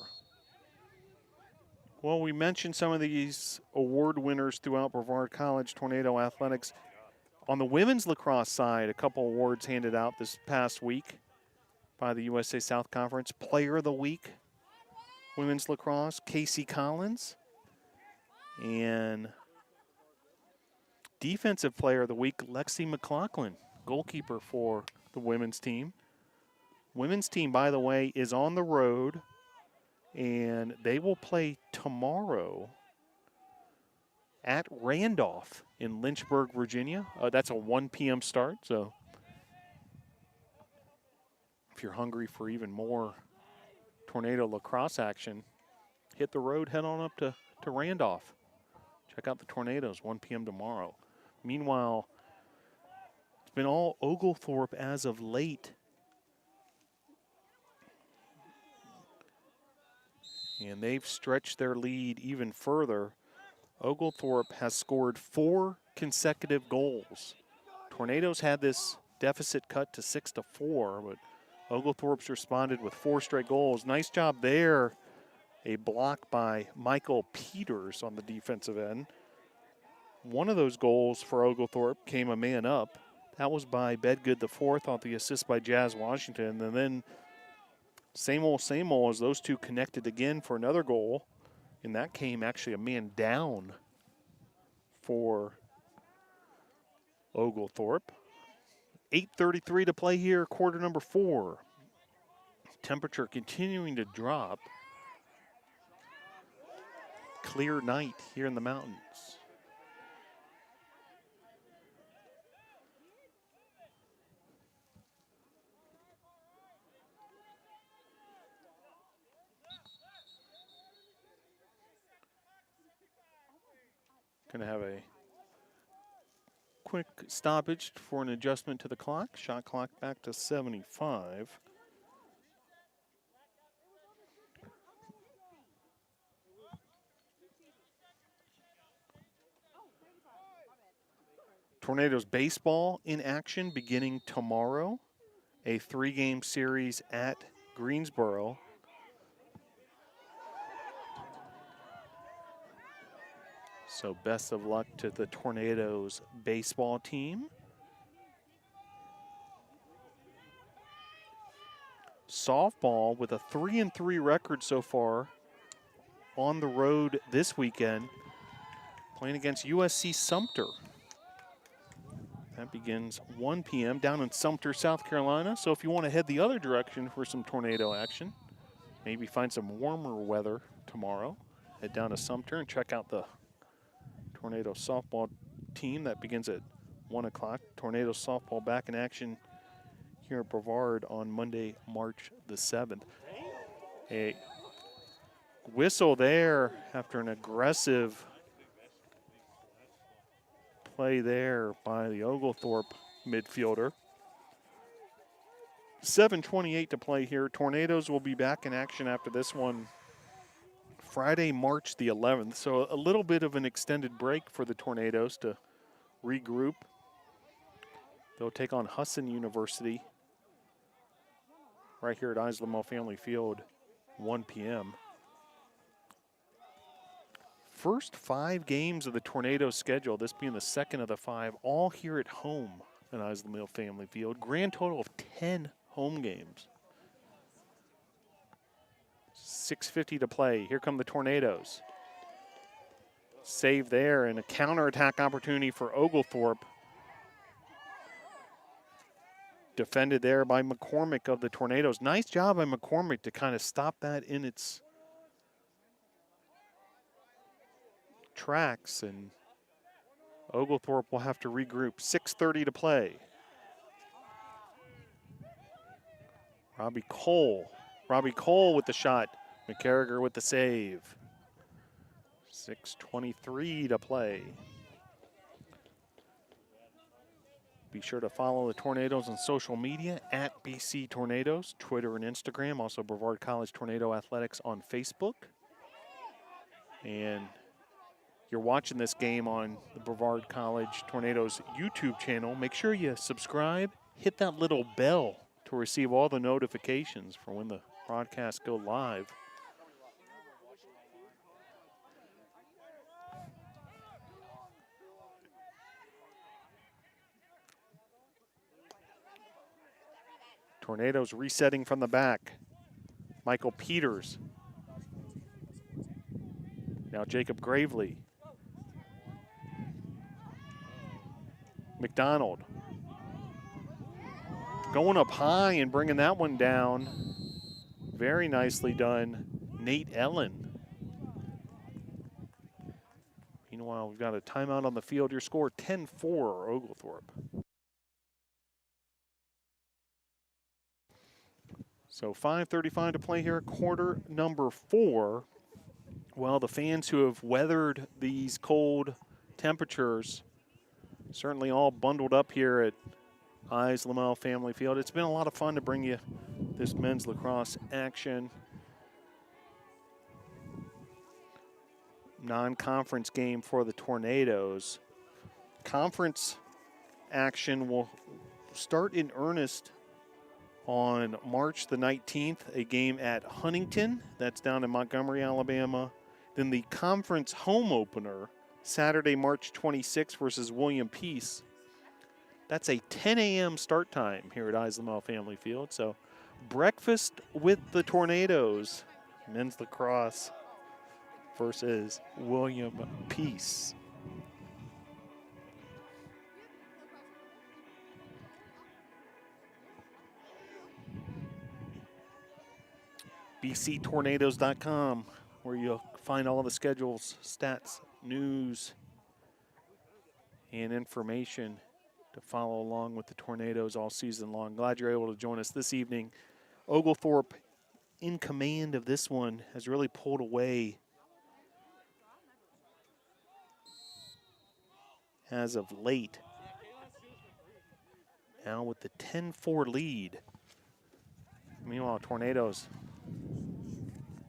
Well, we mentioned some of these award winners throughout Brevard College Tornado Athletics. On the women's lacrosse side, a couple awards handed out this past week by the USA South Conference. Player of the Week, women's lacrosse, Casey Collins. And Defensive Player of the Week, Lexi McLaughlin, goalkeeper for the women's team. Women's team, by the way, is on the road, and they will play tomorrow at Randolph in Lynchburg, Virginia. That's a 1 p.m. start, so if you're hungry for even more tornado lacrosse action, hit the road, head on up to Randolph. Check out the Tornadoes, 1 p.m. tomorrow. Meanwhile, it's been all Oglethorpe as of late. And they've stretched their lead even further. Oglethorpe has scored 4 consecutive goals. Tornadoes had this deficit cut to 6-4, but Oglethorpe's responded with 4 straight goals. Nice job there. A block by Michael Peters on the defensive end. One of those goals for Oglethorpe came a man up. That was by Bedgood IV off the assist by Jazz Washington. And then same old as those two connected again for another goal. And that came actually a man down for Oglethorpe. 8:33 to play here, quarter number 4. Temperature continuing to drop. Clear night here in the mountains. Going to have a quick stoppage for an adjustment to the clock. Shot clock back to 75. Tornadoes baseball in action beginning tomorrow. A 3-game series at Greensboro. So best of luck to the Tornadoes baseball team. Softball with a 3-3 record so far on the road this weekend, playing against USC Sumter. That begins 1 p.m. down in Sumter, South Carolina. So if you want to head the other direction for some tornado action, maybe find some warmer weather tomorrow, head down to Sumter and check out the Tornado softball team. That begins at 1 o'clock. Tornado softball back in action here at Brevard on Monday, March the 7th. A whistle there after an aggressive play there by the Oglethorpe midfielder. 7:28 to play here. Tornadoes will be back in action after this one Friday, March the 11th. So a little bit of an extended break for the Tornadoes to regroup. They'll take on Husson University right here at Isla Family Field, 1 p.m. First 5 games of the Tornadoes schedule, this being the second of the 5, all here at home at Isla Family Field. Grand total of 10 home games. 6:50 to play. Here come the Tornadoes. Save there and a counterattack opportunity for Oglethorpe. Defended there by McCormick of the Tornadoes. Nice job by McCormick to kind of stop that in its tracks, and Oglethorpe will have to regroup. 6:30 to play. Robbie Cole with the shot. McCarriger with the save. 6:23 to play. Be sure to follow the Tornadoes on social media at BC Tornadoes, Twitter and Instagram. Also Brevard College Tornado Athletics on Facebook. And you're watching this game on the Brevard College Tornadoes YouTube channel. Make sure you subscribe, hit that little bell to receive all the notifications for when the broadcasts go live. Tornadoes resetting from the back. Michael Peters. Now Jacob Gravely. McDonald. Going up high and bringing that one down. Very nicely done, Nate Ellen. Meanwhile, Now we've got a timeout on the field. Your score 10-4 Oglethorpe. So 5:35 to play here, quarter number 4. Well, the fans who have weathered these cold temperatures certainly all bundled up here at Eyes Lamel Family Field. It's been a lot of fun to bring you this men's lacrosse action. Non-conference game for the Tornadoes. Conference action will start in earnest on March the 19th, a game at Huntington. That's down in Montgomery, Alabama. Then the conference home opener, Saturday, March 26th versus William Peace. That's a 10 a.m. start time here at Eyes Lamel Family Field. So breakfast with the Tornadoes, men's lacrosse versus William Peace. BCTornadoes.com, where you'll find all the schedules, stats, news, and information to follow along with the Tornadoes all season long. Glad you're able to join us this evening. Oglethorpe, in command of this one, has really pulled away as of late. Now with the 10-4 lead. Meanwhile, Tornadoes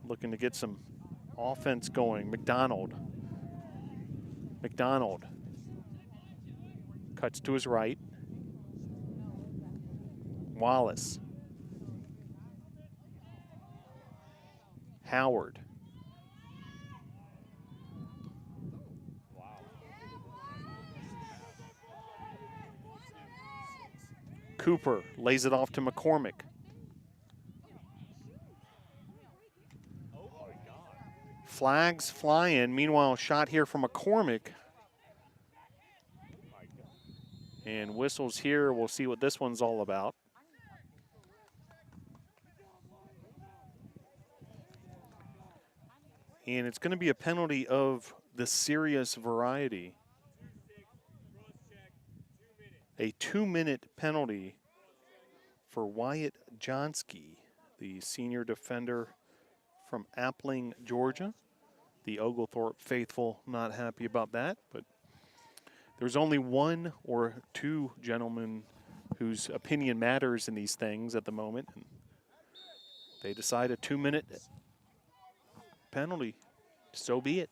looking to get some offense going. McDonald cuts to his right. Wallace. Howard. Cooper lays it off to McCormick. Flags flying. Meanwhile, shot here from McCormick. And whistles here. We'll see what this one's all about. And it's going to be a penalty of the serious variety. A 2-minute penalty for Wyatt Johnsky, the senior defender from Appling, Georgia. The Oglethorpe faithful not happy about that, but there's only one or two gentlemen whose opinion matters in these things at the moment. And they decide a 2-minute penalty. So be it.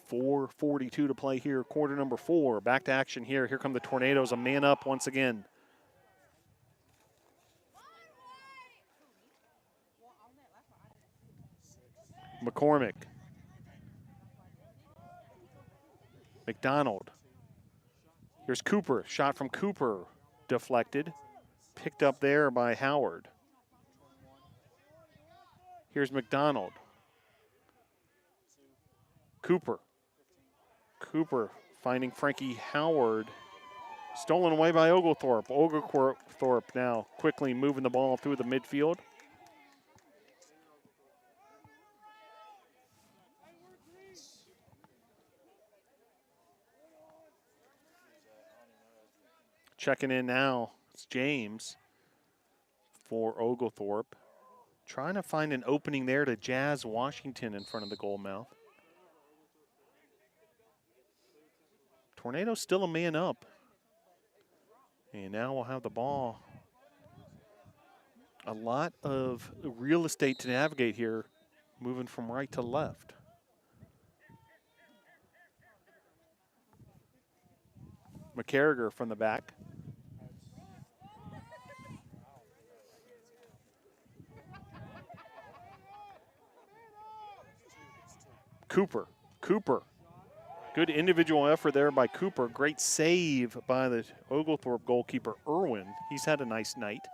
4:42 to play here, quarter number 4. Back to action here. Here come the Tornadoes, a man up once again. McCormick. McDonald. Here's Cooper. Shot from Cooper. Deflected. Picked up there by Howard. Here's McDonald. Cooper finding Frankie Howard. Stolen away by Oglethorpe. Oglethorpe now quickly moving the ball through the midfield. Checking in now, it's James for Oglethorpe. Trying to find an opening there to Jazz Washington in front of the goal mouth. Tornado's still a man up. And now we'll have the ball. A lot of real estate to navigate here, moving from right to left. McCarriger from the back. Cooper. Good individual effort there by Cooper. Great save by the Oglethorpe goalkeeper, Irwin. He's had a nice night.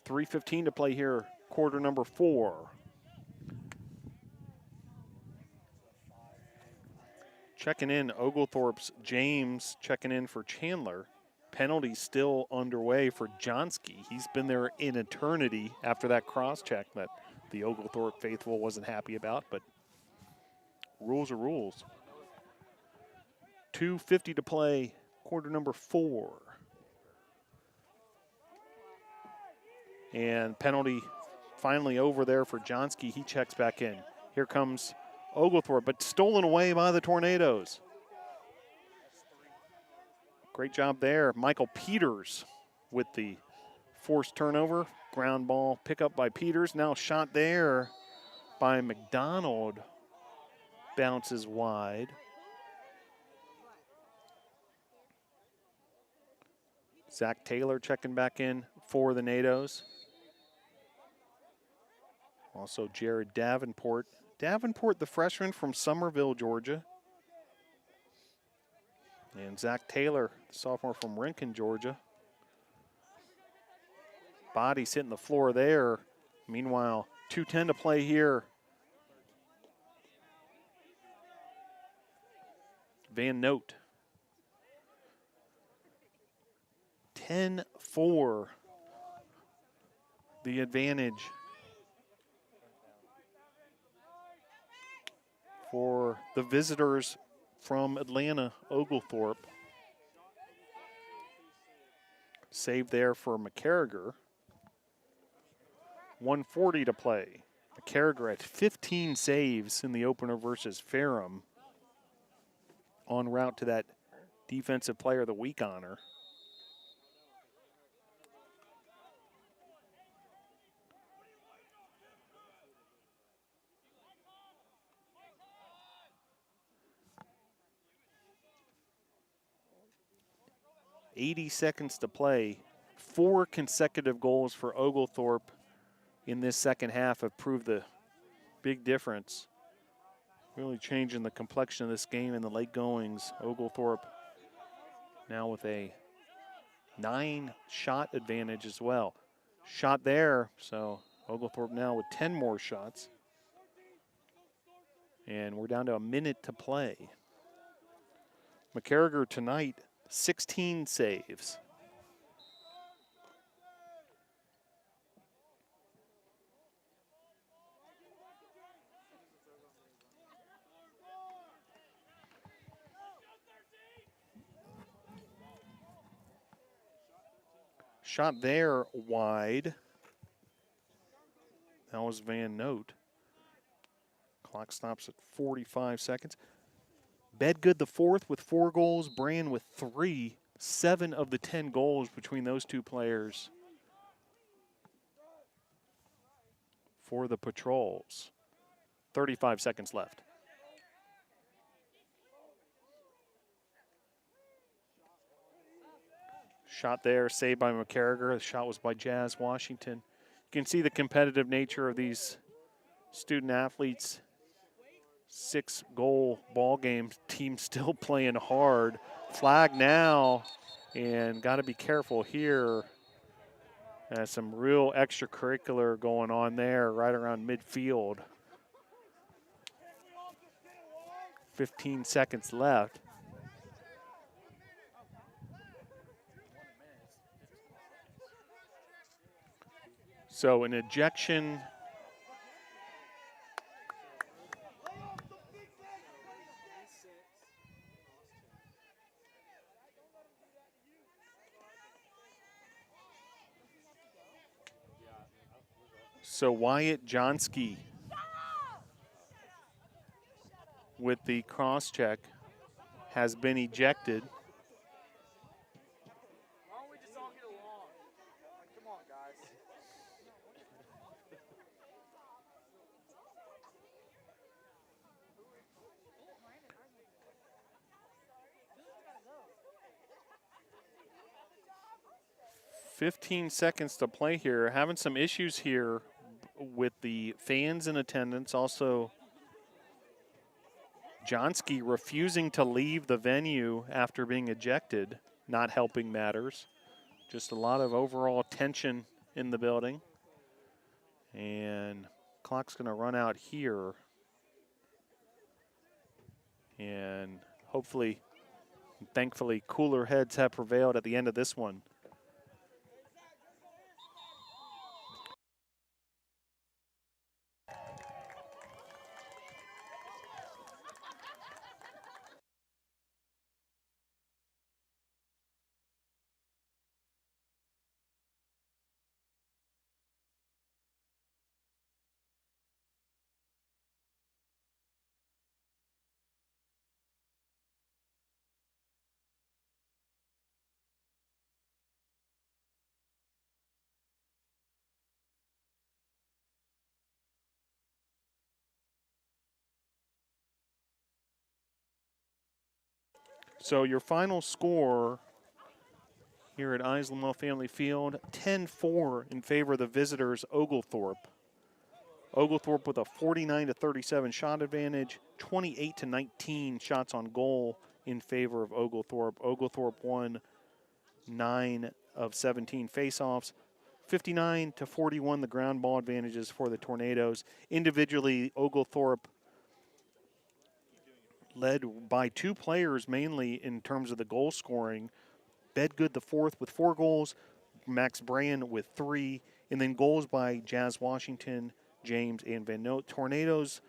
3:15 to play here, quarter number 4. Checking in, Oglethorpe's James checking in for Chandler. Penalty still underway for Johnsky. He's been there in eternity after that cross-check that the Oglethorpe faithful wasn't happy about, but rules are rules. 2:50 to play, quarter number 4. And penalty finally over there for Johnsky. He checks back in. Here comes Oglethorpe, but stolen away by the Tornadoes. Great job there. Michael Peters with the forced turnover. Ground ball pickup by Peters. Now shot there by McDonald. Bounces wide. Zach Taylor checking back in for the NATOs. Also Jared Davenport. Davenport, the freshman from Somerville, Georgia. And Zach Taylor, the sophomore from Rincon, Georgia. Body's hitting the floor there. Meanwhile, 2:10 to play here. Van Note. 10-4. The advantage for the visitors from Atlanta, Oglethorpe. Save there for McCarriger. 1:40 to play. McCarriger at 15 saves in the opener versus Ferrum. En route to that Defensive Player of the Week honor. .80 seconds to play. 4 consecutive goals for Oglethorpe in this second half have proved the big difference. Really changing the complexion of this game in the late goings. Oglethorpe now with a 9-shot advantage as well. Shot there, so Oglethorpe now with 10 more shots. And we're down to a minute to play. McCarriger tonight, 16 saves. Shot there wide. That was Van Note. Clock stops at 45 seconds. Bedgood the fourth with 4 goals. Brand with 3. 7 of the 10 goals between those two players for the Patrols. 35 seconds left. Shot there, saved by McCarriger. The shot was by Jazz Washington. You can see the competitive nature of these student athletes. 6-goal ball game. Team still playing hard. Flag now, and got to be careful here. Some real extracurricular going on there right around midfield. 15 seconds left. So an ejection. So Wyatt Johnsky with the cross check has been ejected. Why don't we just all get along? Like, come on, guys. .15 seconds to play here. Having some issues here with the fans in attendance. Also, Johnsky refusing to leave the venue after being ejected, not helping matters. Just a lot of overall tension in the building. And clock's going to run out here. And hopefully, thankfully, cooler heads have prevailed at the end of this one. So your final score here at Islamel Family Field, 10-4 in favor of the visitors, Oglethorpe. Oglethorpe with a 49-37 shot advantage, 28-19 shots on goal in favor of Oglethorpe. Oglethorpe won 9 of 17 faceoffs, 59-41 the ground ball advantages for the Tornadoes. Individually, Oglethorpe led by 2 players mainly in terms of the goal scoring. Bedgood the fourth with 4 goals, Max Brand with 3, and then goals by Jazz Washington, James, and Van Note. Tornadoes,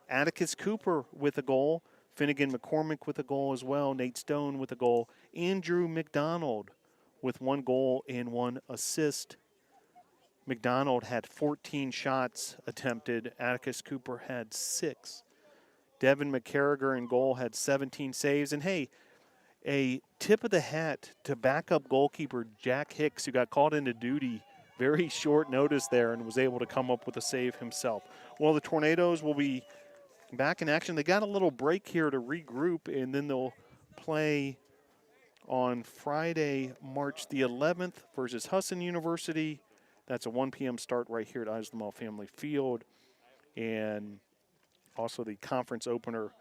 Atticus Cooper with a goal, Finnegan McCormick with a goal as well, Nate Stone with a goal, Andrew McDonald with 1 goal and 1 assist. McDonald had 14 shots attempted. Atticus Cooper had 6. Devin McCarriger in goal had 17 saves. And hey, a tip of the hat to backup goalkeeper Jack Hicks, who got called into duty very short notice there and was able to come up with a save himself. Well, the Tornadoes will be back in action. They got a little break here to regroup, and then they'll play on Friday, March the 11th versus Husson University. That's a 1 p.m. start right here at Islamel Family Field. And also the conference opener a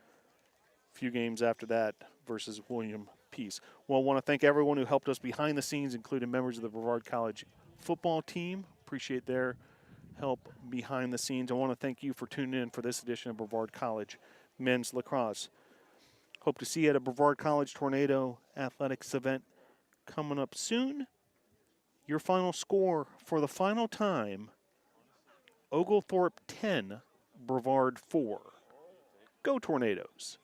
few games after that versus William Peace. Well, I want to thank everyone who helped us behind the scenes, including members of the Brevard College football team. Appreciate their help behind the scenes. I want to thank you for tuning in for this edition of Brevard College Men's Lacrosse. Hope to see you at a Brevard College Tornado Athletics event coming up soon. Your final score for the final time, Oglethorpe 10, Brevard 4. Go Tornadoes.